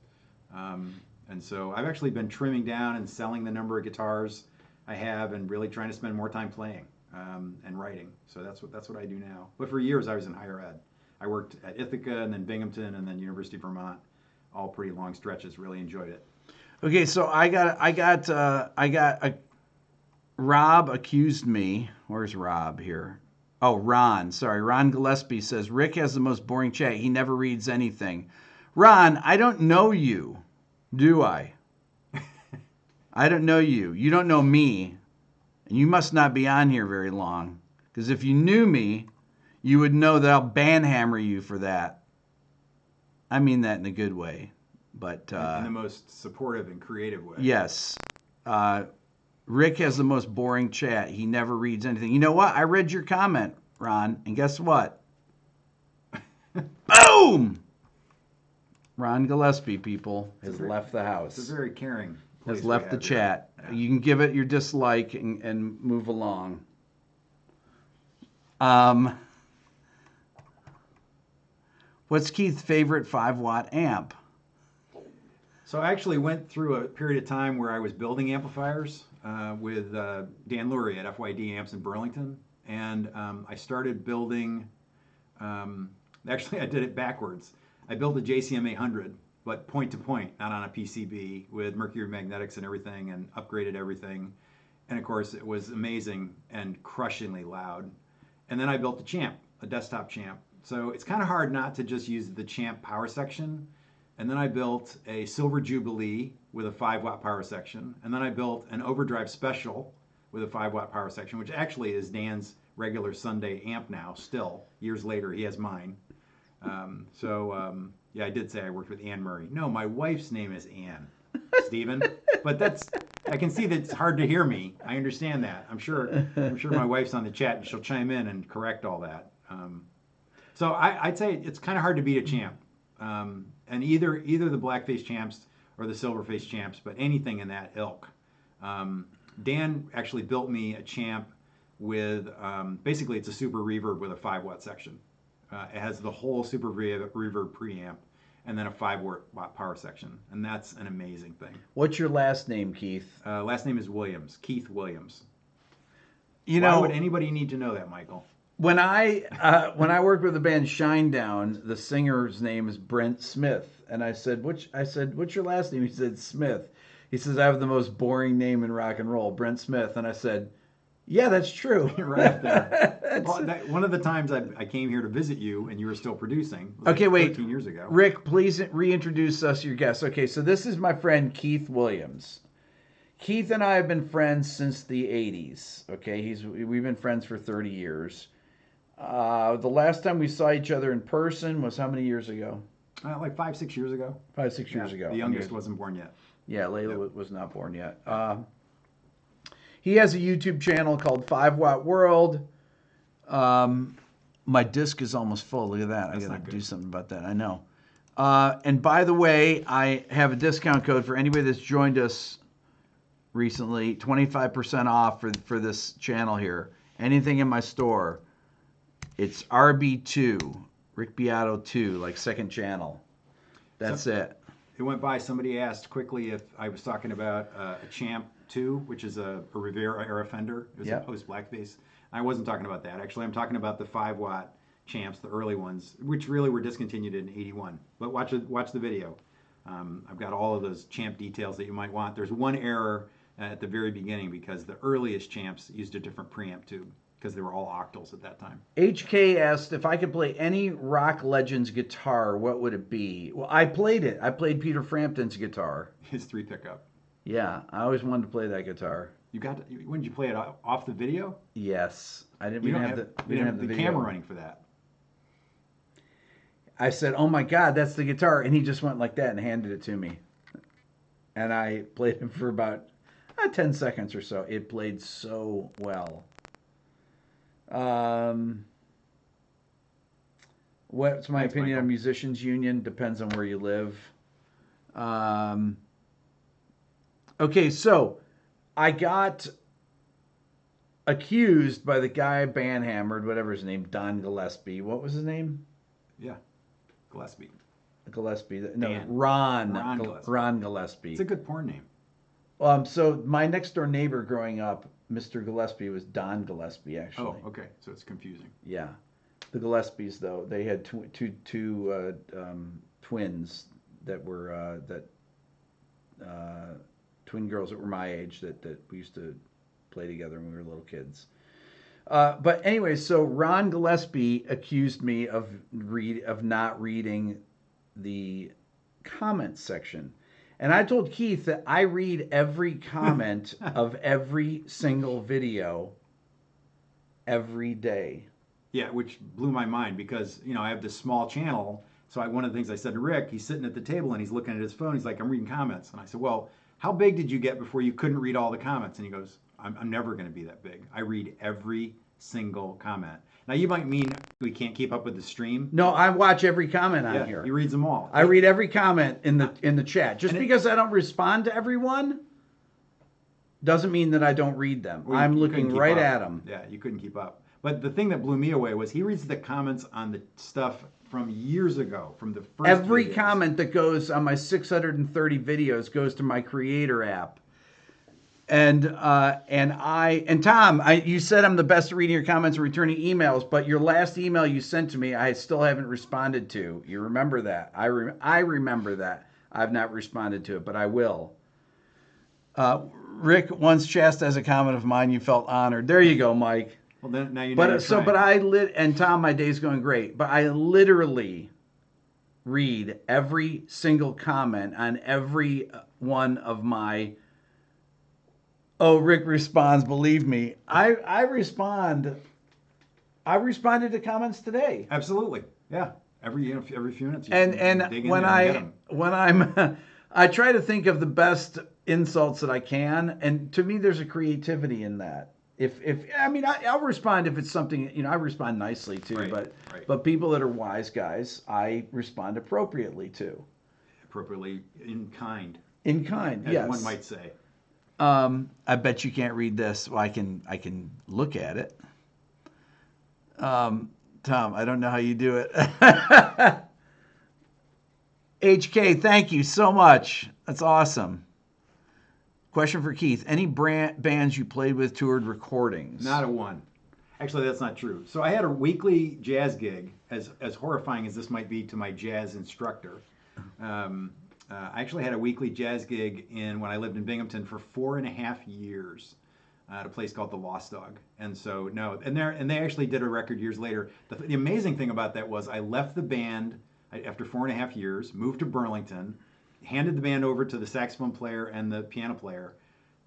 And so I've actually been trimming down and selling the number of guitars I have and really trying to spend more time playing and writing. So that's what I do now. But for years I was in higher ed. I worked at Ithaca and then Binghamton and then University of Vermont, all pretty long stretches. Really enjoyed it. Okay, so I got Rob accused me. Where's Rob here? Oh, Ron. Sorry, Ron Gillespie says Rick has the most boring chat. He never reads anything. Ron, I don't know you, do I? I don't know you. You don't know me. And you must not be on here very long. Because if you knew me, you would know that I'll banhammer you for that. I mean that in a good way. But in the most supportive and creative way. Yes. Rick has the most boring chat. He never reads anything. You know what? I read your comment, Ron, and guess what? Boom! Ron Gillespie, people, has left the house. It's a very caring place. Has left the chat. Yeah. You can give it your dislike and move along. What's Keith's favorite 5-watt amp? So I actually went through a period of time where I was building amplifiers with Dan Lurie at FYD Amps in Burlington. And I started building, actually I did it backwards. I built a JCM 800, but point to point, not on a PCB, with mercury magnetics and everything, and upgraded everything. And of course it was amazing and crushingly loud. And then I built a champ, a desktop champ. So it's kind of hard not to just use the champ power section. And then I built a Silver Jubilee with a 5-watt power section. And then I built an Overdrive Special with a 5-watt power section, which actually is Dan's regular Sunday amp now, still. Years later, he has mine. Yeah, I did say I worked with Anne Murray. No, my wife's name is Anne, Stephen. But that's I can see that it's hard to hear me. I understand that. I'm sure my wife's on the chat and she'll chime in and correct all that. So I'd say it's kind of hard to beat a champ. And either the blackface champs or the silverface champs, but anything in that ilk. Dan actually built me a champ with, basically it's a super reverb with a 5-watt section. It has the whole super reverb preamp and then a 5-watt power section. And that's an amazing thing. What's your last name, Keith? Last name is Williams, Keith Williams. Why would anybody need to know that, Michael? When I worked with the band Shinedown, the singer's name is Brent Smith, and I said, "What's your last name?" He said, "Smith." He says, "I have the most boring name in rock and roll, Brent Smith." And I said, "Yeah, that's true." You're right up there. One of the times I came here to visit you, and you were still producing. Okay, wait. 13 years ago. Rick, please reintroduce us, your guest. Okay, so this is my friend Keith Williams. Keith and I have been friends since the 80s. Okay, we've been friends for 30 years. The last time we saw each other in person was how many years ago? Like 5-6 years ago. 5-6 years ago. The youngest wasn't born yet. Yeah, Layla was not born yet. He has a YouTube channel called 5-Watt World. My disc is almost full. Look at that. I got to do something about that. I know. And by the way, I have a discount code for anybody that's joined us recently. 25% off for this channel here. Anything in my store. It's RB2, Rick Beato 2, like second channel. That's it. It went by. Somebody asked quickly if I was talking about a Champ 2, which is a Rivera era Fender. It was a post blackface. I wasn't talking about that. Actually, I'm talking about the 5-watt Champs, the early ones, which really were discontinued in '81. But watch the video. I've got all of those Champ details that you might want. There's one error at the very beginning because the earliest Champs used a different preamp tube, because they were all octals at that time. HK asked if I could play any rock legend's guitar, what would it be? Well, I played it. I played Peter Frampton's guitar. His 3 pickup. Yeah, I always wanted to play that guitar. When did you play it off the video? Yes, I didn't. We didn't have the video. Camera running for that. I said, "Oh my God, that's the guitar," and he just went like that and handed it to me. And I played it for about 10 seconds or so. It played so well. What's my opinion on musicians union? Depends on where you live. Okay, so I got accused by the guy Banhammered, whatever his name, Don Gillespie. What was his name? Yeah, Gillespie. No, Ron Gillespie. It's a good porn name. So my next door neighbor growing up, Mr. Gillespie, was Don Gillespie, actually. Oh, okay. So it's confusing. Yeah. The Gillespies, though, they had two twins that were twin girls that were my age that we used to play together when we were little kids. But anyway, so Ron Gillespie accused me of not reading the comments section. And I told Keith that I read every comment of every single video every day. Yeah, which blew my mind because, I have this small channel. So one of the things I said to Rick, he's sitting at the table and he's looking at his phone. He's like, I'm reading comments. And I said, well, how big did you get before you couldn't read all the comments? And he goes, I'm never going to be that big. I read every single comment. Now, you might mean we can't keep up with the stream. No, I watch every comment on here. He reads them all. I read every comment in the chat. Just because I don't respond to everyone doesn't mean that I don't read them. Well, I'm looking right at them. Yeah, you couldn't keep up. But the thing that blew me away was he reads the comments on the stuff from years ago, from the first Every videos. comment that goes on my 630 videos goes to my Creator app. And Tom, you said I'm the best at reading your comments and returning emails, but your last email you sent to me, I still haven't responded to. You remember that? I remember that. I've not responded to it, but I will. Rick once chastised a comment of mine. You felt honored. There you go, Mike. Well, then now you know. And Tom, my day's going great, but I literally read every single comment on every one of my. Oh, Rick responds. Believe me, I respond. I responded to comments today. Absolutely, yeah. Every few minutes. And when I try to think of the best insults that I can. And to me, there's a creativity in that. I'll respond if it's something, I respond nicely too, right. But people that are wise guys, I respond appropriately to. Appropriately in kind. In kind, as yes. one might say. I bet you can't read this. Well, I can look at it. Tom, I don't know how you do it. HK, thank you so much. That's awesome. Question for Keith. Any bands you played with, toured, recordings? Not a one. Actually, that's not true. So I had a weekly jazz gig, as horrifying as this might be to my jazz instructor. I actually had a weekly jazz gig when I lived in Binghamton for 4.5 years at a place called the Lost Dog. And so, no, and they actually did a record years later. The amazing thing about that was I left the band after 4.5 years, moved to Burlington, handed the band over to the saxophone player and the piano player.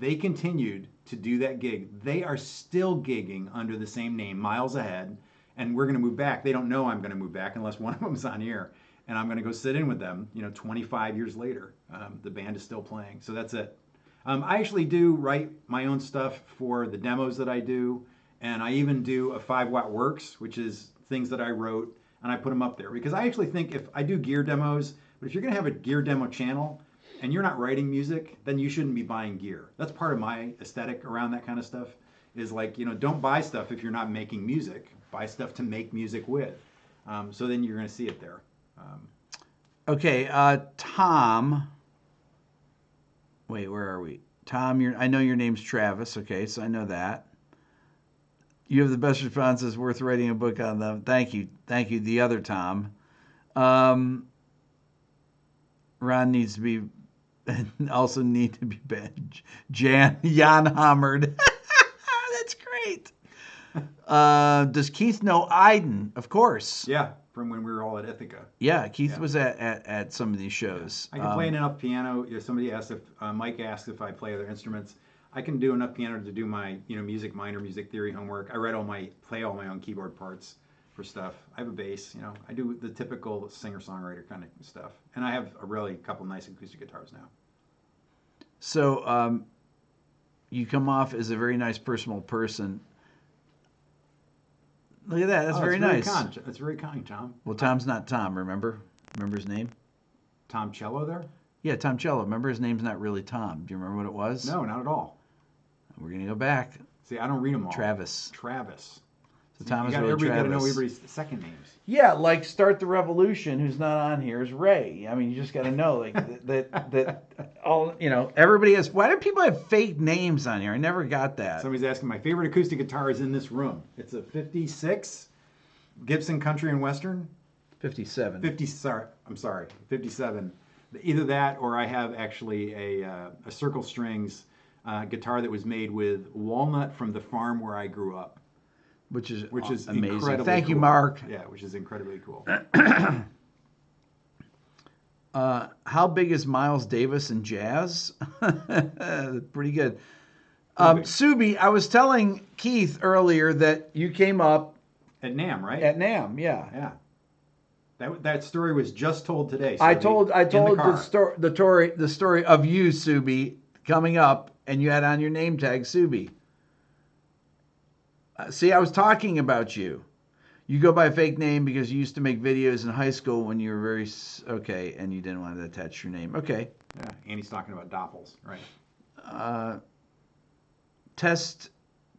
They continued to do that gig. They are still gigging under the same name, Miles Ahead, and we're going to move back. They don't know I'm going to move back unless one of them's on here, and I'm going to go sit in with them. 25 years later, the band is still playing. So that's it. I actually do write my own stuff for the demos that I do, and I even do a 5-watt works, which is things that I wrote, and I put them up there because I actually think if I do gear demos. But if you're going to have a gear demo channel and you're not writing music, then you shouldn't be buying gear. That's part of my aesthetic around that kind of stuff is like, don't buy stuff if you're not making music. Buy stuff to make music with. So then you're going to see it there. Okay, Tom. Wait, where are we? Tom, I know your name's Travis. Okay, so I know that. You have the best responses. Worth writing a book on them. Thank you. The other Tom. Ron needs to be Jan Hammered. That's great. Does Keith know Iden? Of course. Yeah, from when we were all at Ithaca. Yeah, Keith was at some of these shows. Yeah. I can play enough piano. Somebody asked Mike asked if I play other instruments. I can do enough piano to do my music minor, music theory homework. I play all my own keyboard parts. For stuff. I have a bass, I do the typical singer-songwriter kind of stuff. And I have a couple nice acoustic guitars now. So you come off as a very nice personal person. Look at that. That's very nice. That's very kind, Tom. Well, Tom's not Tom, remember? Remember his name? Tom Cello there? Yeah, Tom Cello. Remember his name's not really Tom. Do you remember what it was? No, not at all. We're going to go back. See, I don't read them all. Travis. So Thomas everybody got to know everybody's second names. Yeah, like Start the Revolution, who's not on here, is Ray. I mean, you just got to know that all everybody has. Why do people have fake names on here? I never got that. Somebody's asking. My favorite acoustic guitar is in this room. It's a 56 Gibson Country and Western. 57. 57. Either that, or I have actually a Circle Strings guitar that was made with walnut from the farm where I grew up. Which is amazing. Thank you, Mark. Yeah, which is incredibly cool. How big is Miles Davis in jazz? Pretty good. Subi, I was telling Keith earlier that you came up at NAMM, right? At NAMM, yeah. Yeah. That story was just told today. Subi, I told the story of you, Subi, coming up, and you had on your name tag Subi. See, I was talking about you. You go by a fake name because you used to make videos in high school when you were and you didn't want to attach your name. Okay. Yeah, Andy's talking about Doppels, right?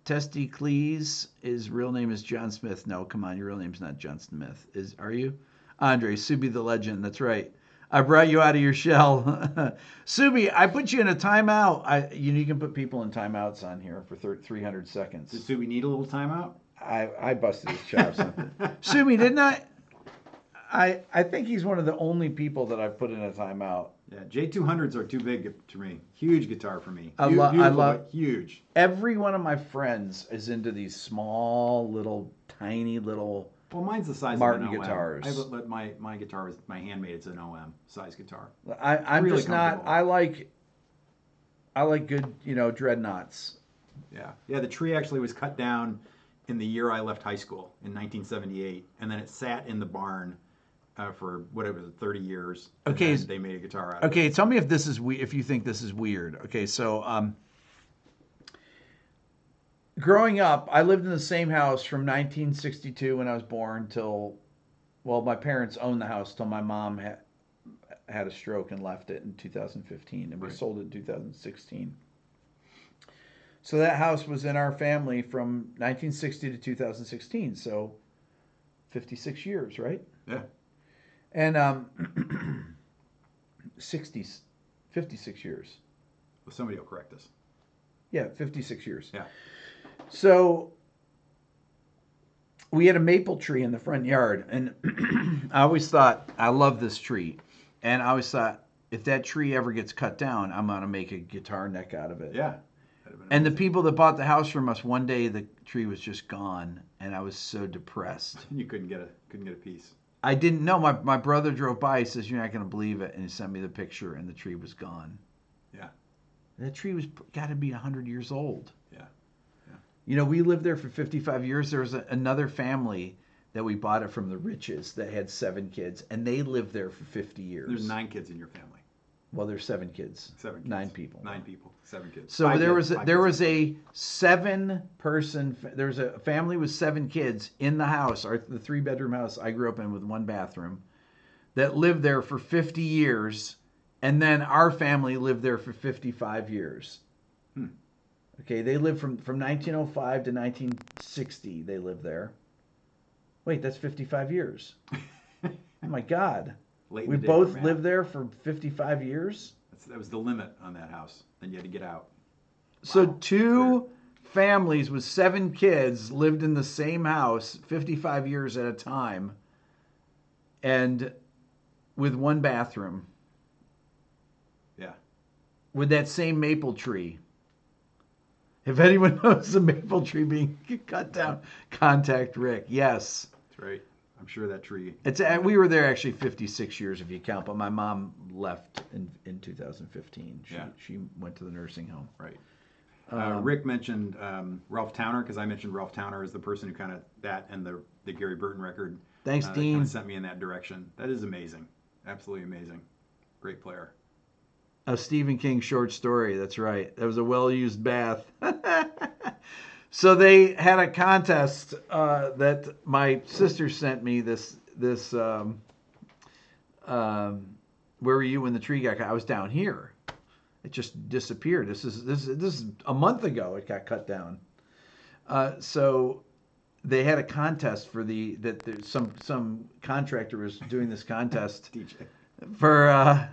Testicles, his real name is John Smith. No, come on, your real name's not John Smith. Are you? Andre, Subi the legend, that's right. I brought you out of your shell. Subi, I put you in a timeout. You can put people in timeouts on here for 300 seconds. Did Subi need a little timeout? I busted his chops. Subi, didn't I? I think he's one of the only people that I've put in a timeout. Yeah, J200s are too big to me. Huge guitar for me. I love huge. Every one of my friends is into these small, tiny little. Well, mine's the size Martin of an OM. guitars. My guitar was my handmade. It's an OM size guitar. I'm really just not. I like good, dreadnoughts. Yeah. The tree actually was cut down in the year I left high school in 1978, and then it sat in the barn for whatever 30 years. Okay, they made a guitar out of it. Okay, tell me if you think this is weird. Okay, so growing up, I lived in the same house from 1962 when I was born till, well, my parents owned the house till my mom had a stroke and left it in 2015, and we sold it in 2016. So that house was in our family from 1960 to 2016, so 56 years, right? Yeah. And 56 years. Well, somebody will correct us. Yeah, 56 years. Yeah. So we had a maple tree in the front yard, and I always thought, I love this tree. And I always thought, if that tree ever gets cut down, I'm going to make a guitar neck out of it. Yeah. And the people that bought the house from us, one day the tree was just gone, and I was so depressed. You couldn't get a piece. I didn't know. My brother drove by. He says, "You're not going to believe it," and he sent me the picture, and the tree was gone. Yeah. That tree was got to be 100 years old. Yeah. Yeah. You know, we lived there for 55 years. There was another family that we bought it from, the Riches, that had 7 kids, and they lived there for 50 years. There's 9 kids in your family. Well, there's 7 kids. 7 kids. 9 people. 9 people. 7 kids. So there was a 7-person. There was a family with 7 kids in the house, the 3-bedroom house I grew up in with 1 bathroom, that lived there for 50 years, and then our family lived there for 55 years. Okay, they lived from 1905 to 1960. They lived there. Wait, that's 55 years. Oh my God. We both lived there for 55 years? That was the limit on that house. Then you had to get out. So 2 families with 7 kids lived in the same house 55 years at a time, and with 1 bathroom. Yeah. With that same maple tree. If anyone knows the maple tree being cut down, contact Rick. Yes. That's right. I'm sure that tree. We were there actually 56 years if you count, but my mom left in 2015. She went to the nursing home. Right. Rick mentioned Ralph Towner, because I mentioned Ralph Towner as the person who kind of, that and the Gary Burton record. Thanks, Dean. Kind of sent me in that direction. That is amazing. Absolutely amazing. Great player. A Stephen King short story. That's right. That was a well-used bath. So they had a contest that my sister sent me. This where were you when the tree got cut? I was down here. It just disappeared. This is a month ago. It got cut down. So they had a contest for some contractor was doing this contest. DJ. For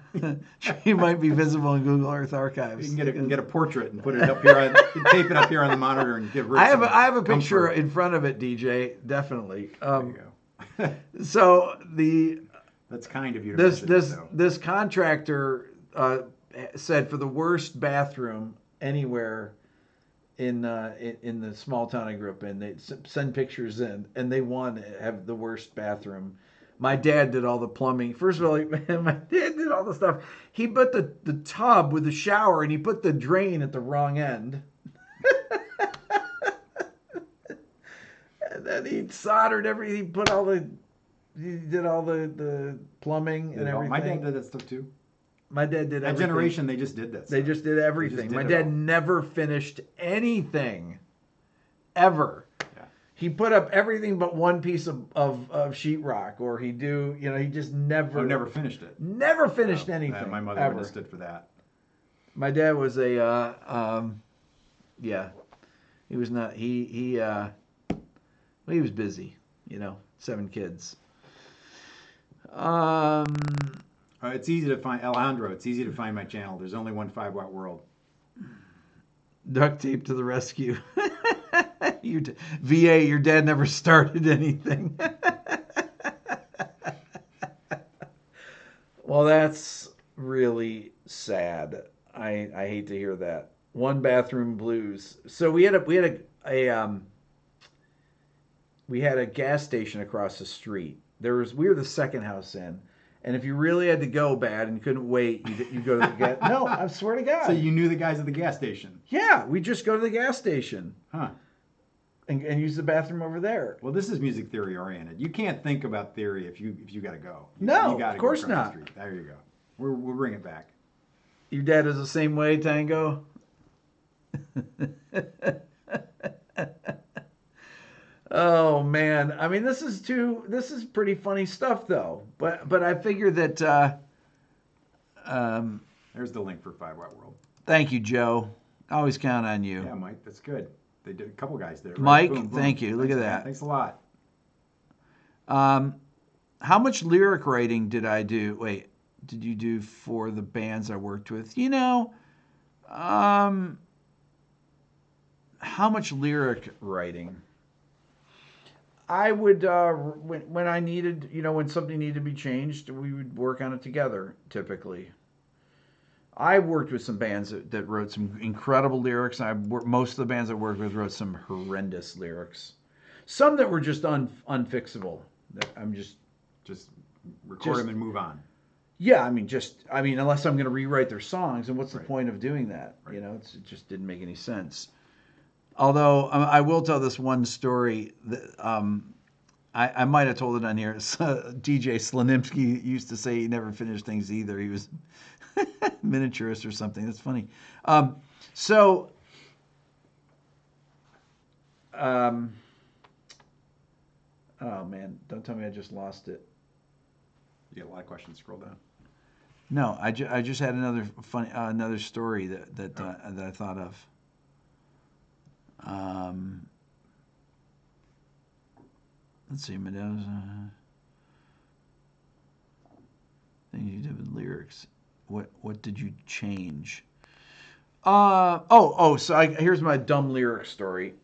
tree might be visible in Google Earth Archives. You can get a portrait and put it up here, tape it up here on the monitor, and give Rick I have a picture in front of it, DJ. Definitely. There you go. So that's kind of you. To this contractor said for the worst bathroom anywhere in the small town I grew up in, they send pictures in, and they won to have the worst bathroom. My dad did all the plumbing. First of all, my dad did all the stuff. He put the tub with the shower, and he put the drain at the wrong end. And then he soldered everything. He did all the plumbing and everything. My dad did that stuff too. My dad did everything. That generation, they just did that stuff. They just did everything. My dad never finished anything, ever. He put up everything but one piece of sheetrock, or he just never. Never finished it. Never finished anything. My mother would have stood for that. My dad was he was not. He was busy. 7 kids. It's easy to find Alejandro. It's easy to find my channel. There's only one 5-watt world. Duct tape to the rescue. VA, your dad never started anything. Well, that's really sad. I hate to hear that. 1 bathroom blues. So we had a gas station across the street. We were the second house in. And if you really had to go bad and couldn't wait, you go to the gas. No, I swear to God. So you knew the guys at the gas station? Yeah, we just go to the gas station. Huh. and use the bathroom over there. Well, this is music theory oriented. You can't think about theory if you got to go. You gotta of course go not. The street. There you go. We'll bring it back. Your dad is the same way, Tango. Oh man, I mean this is pretty funny stuff though. But I figure that there's the link for 5 Watt World. Thank you, Joe. Always count on you. Yeah, Mike, that's good. They did a couple guys did it. Right? Mike, Boom, boom. thank you. Look at that. Thanks a lot. How much lyric writing did you do for the bands I worked with? How much lyric writing? I would, when I needed, when something needed to be changed, we would work on it together, typically. I worked with some bands that wrote some incredible lyrics. Most of the bands I worked with wrote some horrendous lyrics. Some that were just unfixable. That I'm just record them and move on. Yeah, unless I'm going to rewrite their songs, and what's the point of doing that? Right. It just didn't make any sense. Although I will tell this one story that I might have told it on here. DJ Slanimsky used to say he never finished things either. He was miniaturist or something. That's funny. Oh man, don't tell me I just lost it. You got a lot of questions. Scroll down. No, I just had another story that I thought of. Let's see, Meadows. Things you did with lyrics. What did you change? Here's my dumb lyric story.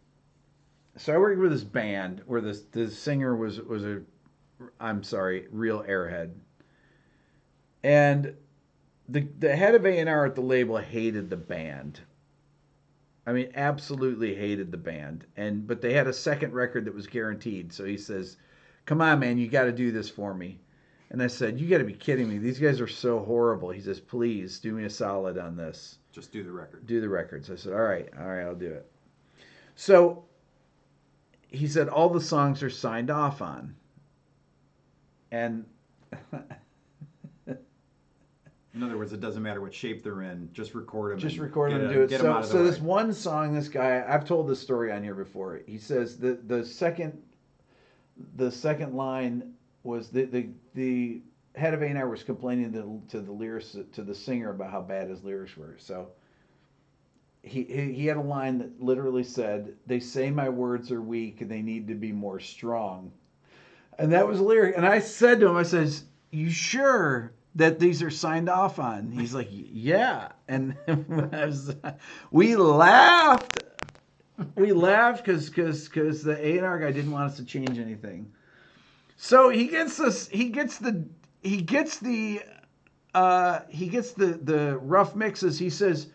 So I worked with this band where the singer was a real airhead. And the head of A&R at the label hated the band. I mean, absolutely hated the band. But they had a second record that was guaranteed. So he says, "Come on, man, you got to do this for me." And I said, "You got to be kidding me. These guys are so horrible." He says, "Please do me a solid on this. Just do the record." Do the records. I said, all right, I'll do it. So he said, all the songs are signed off on. And in other words, it doesn't matter what shape they're in. Just record them. Just record them and do it. So this one song, this guy, I've told this story on here before. He says the second line was the head of A&R was complaining to the lyricist, to the singer, about how bad his lyrics were. So he had a line that literally said, "They say my words are weak and they need to be more strong." And that was a lyric. And I said to him, I says, "You sure that these are signed off on?" He's like, "Yeah." And we laughed. We laughed because the A&R guy didn't want us to change anything. So he gets the rough mixes. He says,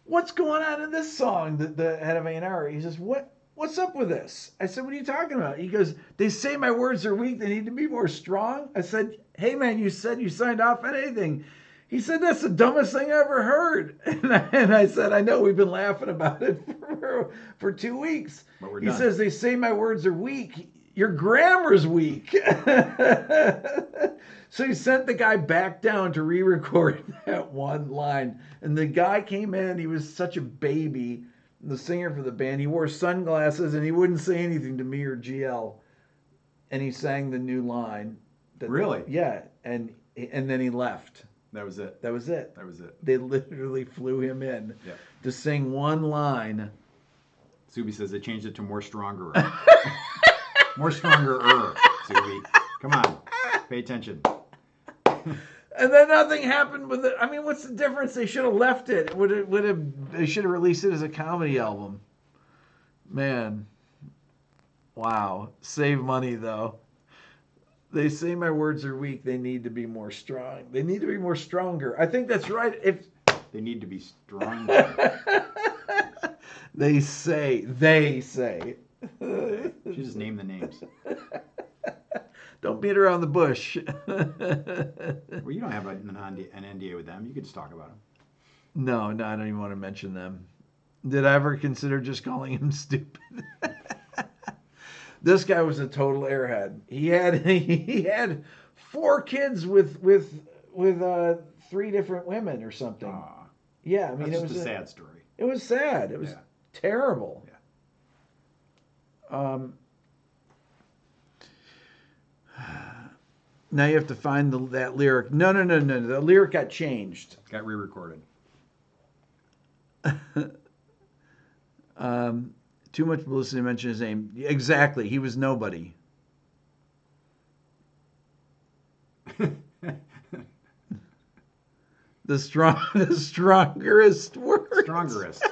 "What's going on in this song?" The head of A&R. He says, What's up with this? I said, "What are you talking about?" He goes, "They say my words are weak. They need to be more strong." I said, "Hey man, you said you signed off on anything." He said, "That's the dumbest thing I ever heard." And I said, "I know, we've been laughing about it for 2 weeks." But we're he done. says, "They say my words are weak. Your grammar's weak." So he sent the guy back down to re-record that one line. And the guy came in, he was such a baby, the singer for the band. He wore sunglasses and he wouldn't say anything to me or GL. And he sang the new line. Really? Yeah. And then he left. That was it. That was it. That was it. They literally flew him in to sing one line. Subi says they changed it to more stronger. More stronger, Subi. Come on. Pay attention. And then nothing happened with it. I mean, what's the difference? They should have left it. They should have released it as a comedy album. Man. Wow. Save money, though. They say my words are weak. They need to be more strong. They need to be more stronger. I think that's right. They need to be stronger. They say. You just name the names. Don't beat around the bush. Well, you don't have an NDA with them. You could just talk about them. No, I don't even want to mention them. Did I ever consider just calling him stupid? This guy was a total airhead. He had 4 kids with 3 different women or something. Yeah, I mean, it was a sad story. It was sad. It was terrible. Yeah. Now you have to find that lyric. No. The lyric got changed. It got re-recorded. Too much publicity to mention his name. Exactly. He was nobody. The strongerest word. Strongerest.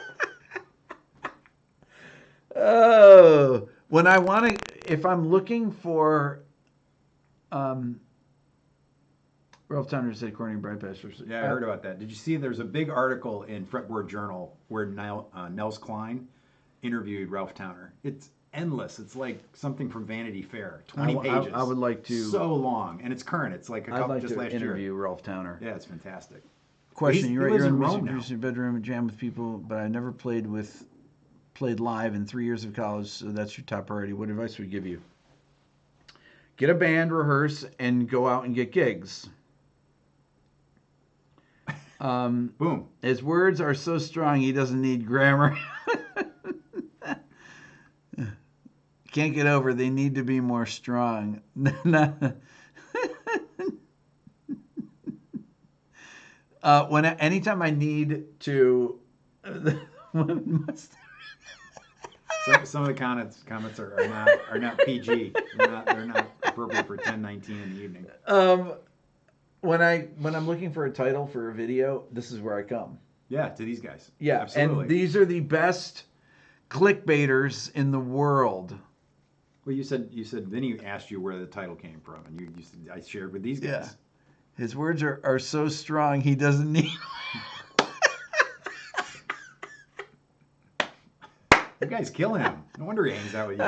Oh, when I want to, if I'm looking for, Ralph Towner said Corning Broadcasters. Yeah, I heard about that. Did you see there's a big article in Fretboard Journal where Nels Klein interviewed Ralph Towner? It's endless. It's like something from Vanity Fair. 20 pages. I would like to. So long. And it's current. It's like I'd like just to last interview year. Ralph Towner. Yeah, it's fantastic. Question. He You're lives in in the Rome music now. producer bedroom and jam with people, but I never played live in 3 years of college, so that's your top priority. What advice would you give you? Get a band, rehearse, and go out and get gigs. Boom. His words are so strong, he doesn't need grammar. Can't get over, they need to be more strong. Anytime I need to... Some of the comments are not PG. They're not appropriate for 10:19 in the evening. When I'm looking for a title for a video, this is where I come. Yeah, to these guys. Yeah, absolutely. And these are the best clickbaiters in the world. Well, you said Vinny asked you where the title came from, and you said I shared with these guys. Yeah. His words are so strong, he doesn't need. You guys killing him. No wonder he hangs out with you.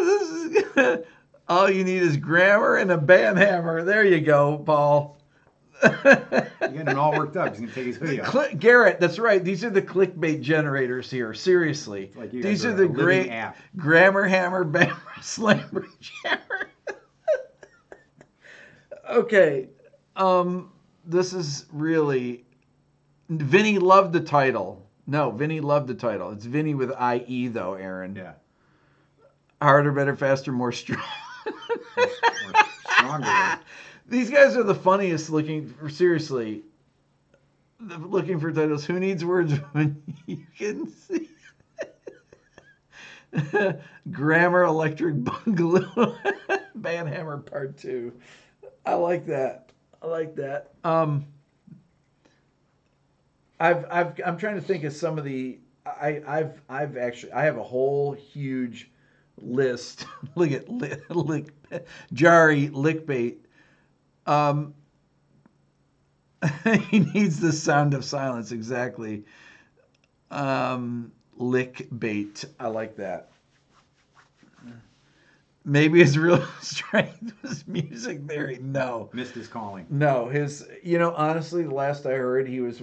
This is good. All you need is grammar and a bam hammer. There you go, Paul. You're getting all worked up. He's going to take his hoodie off. Garrett, that's right. These are the clickbait generators here. Seriously. Like These are the great app. grammar hammer, bammer, slammer, jammer. Okay. This is really... Vinny loved the title. No, Vinny loved the title. It's Vinny with I-E, though, Aaron. Yeah. Harder, better, faster, more strong. More stronger. These guys are the funniest looking, seriously, looking for titles. Who needs words when you can see? Grammar, Electric Bungalow, Bandhammer Part 2. I like that. I'm trying to think of some of the. I have a whole huge list. Look at Jari Lickbait. He needs the sound of silence, exactly. Lickbait. I like that. Maybe his real strength was music theory. No. Missed his calling. No, honestly, the last I heard, he was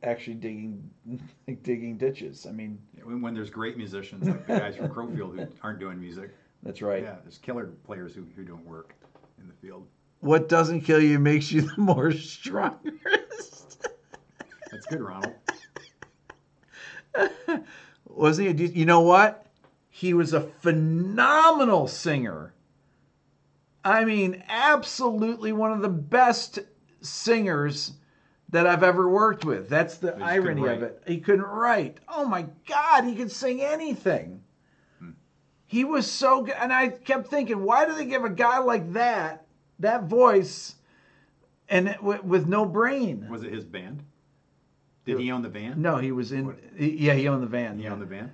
actually digging ditches. I mean, when there's great musicians like the guys from Crowfield who aren't doing music. That's right. Yeah, there's killer players who don't work in the field. What doesn't kill you makes you the more strongest. That's good, Ronald. Wasn't he? You know what? He was a phenomenal singer. I mean, absolutely one of the best singers that I've ever worked with. That's the irony of it. He couldn't write. Oh my God, he could sing anything. He was so good. And I kept thinking, why do they give a guy like that voice, and with no brain? Was it his band? Did he own the van? No, he was in. He owned the van. He owned the van?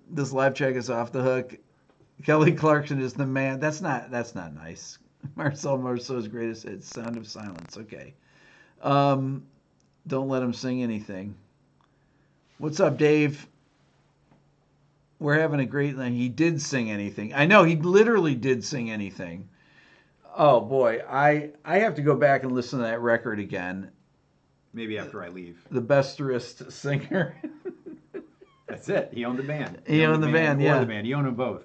This live check is off the hook. Kelly Clarkson is the man. That's not nice. Marcel Marceau's greatest hit, Sound of Silence. Okay. Don't let him sing anything. What's up, Dave? We're having a great night. He did sing anything. I know, he literally did sing anything. Oh, boy. I have to go back and listen to that record again. Maybe after I leave. The besterest singer. That's it. He owned the band. He owned the band, yeah. Or the band. He owned them both.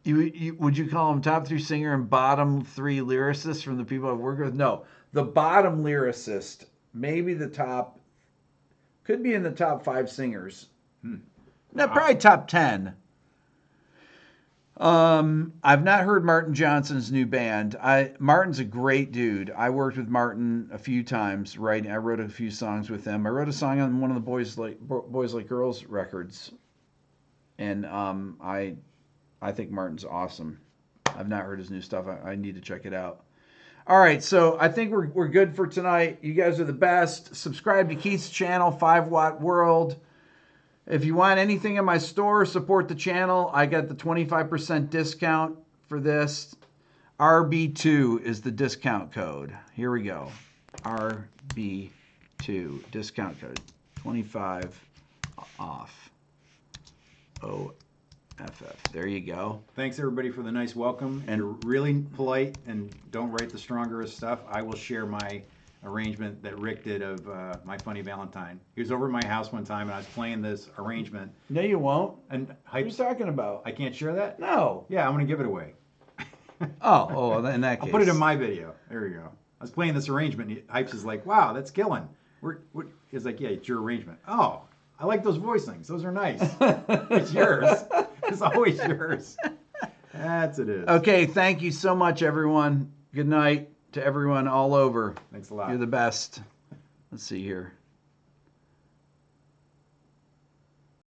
Would you call him top 3 singer and bottom 3 lyricist from the people I've worked with? No, the bottom lyricist, maybe the top, could be in the top 5 singers. No, probably top 10. I've not heard Martin Johnson's new band. Martin's a great dude. I worked with Martin a few times. I wrote a few songs with him. I wrote a song on one of the Boys Like Girls records, and I think Martin's awesome. I've not heard his new stuff. I need to check it out. All right, so I think we're good for tonight. You guys are the best. Subscribe to Keith's channel, 5 Watt World. If you want anything in my store, support the channel. I got the 25% discount for this. RB2 is the discount code. Here we go. RB2 discount code. 25 off. OFF. There you go. Thanks everybody for the nice welcome. And you're really polite and don't write the strongest stuff. I will share my arrangement that Rick did of My Funny Valentine. He was over at my house one time and I was playing this arrangement. No, you won't. And what are you talking about? I can't share that? No. Yeah, I'm going to give it away. Oh, in that case. I'll put it in my video. There you go. I was playing this arrangement and Hypes is like, wow, that's killing. He's like, yeah, it's your arrangement. Oh, I like those voicings. Those are nice. It's yours. It's always yours. That's it is. Okay, thank you so much, everyone. Good night to everyone all over. Thanks a lot. You're the best. Let's see here.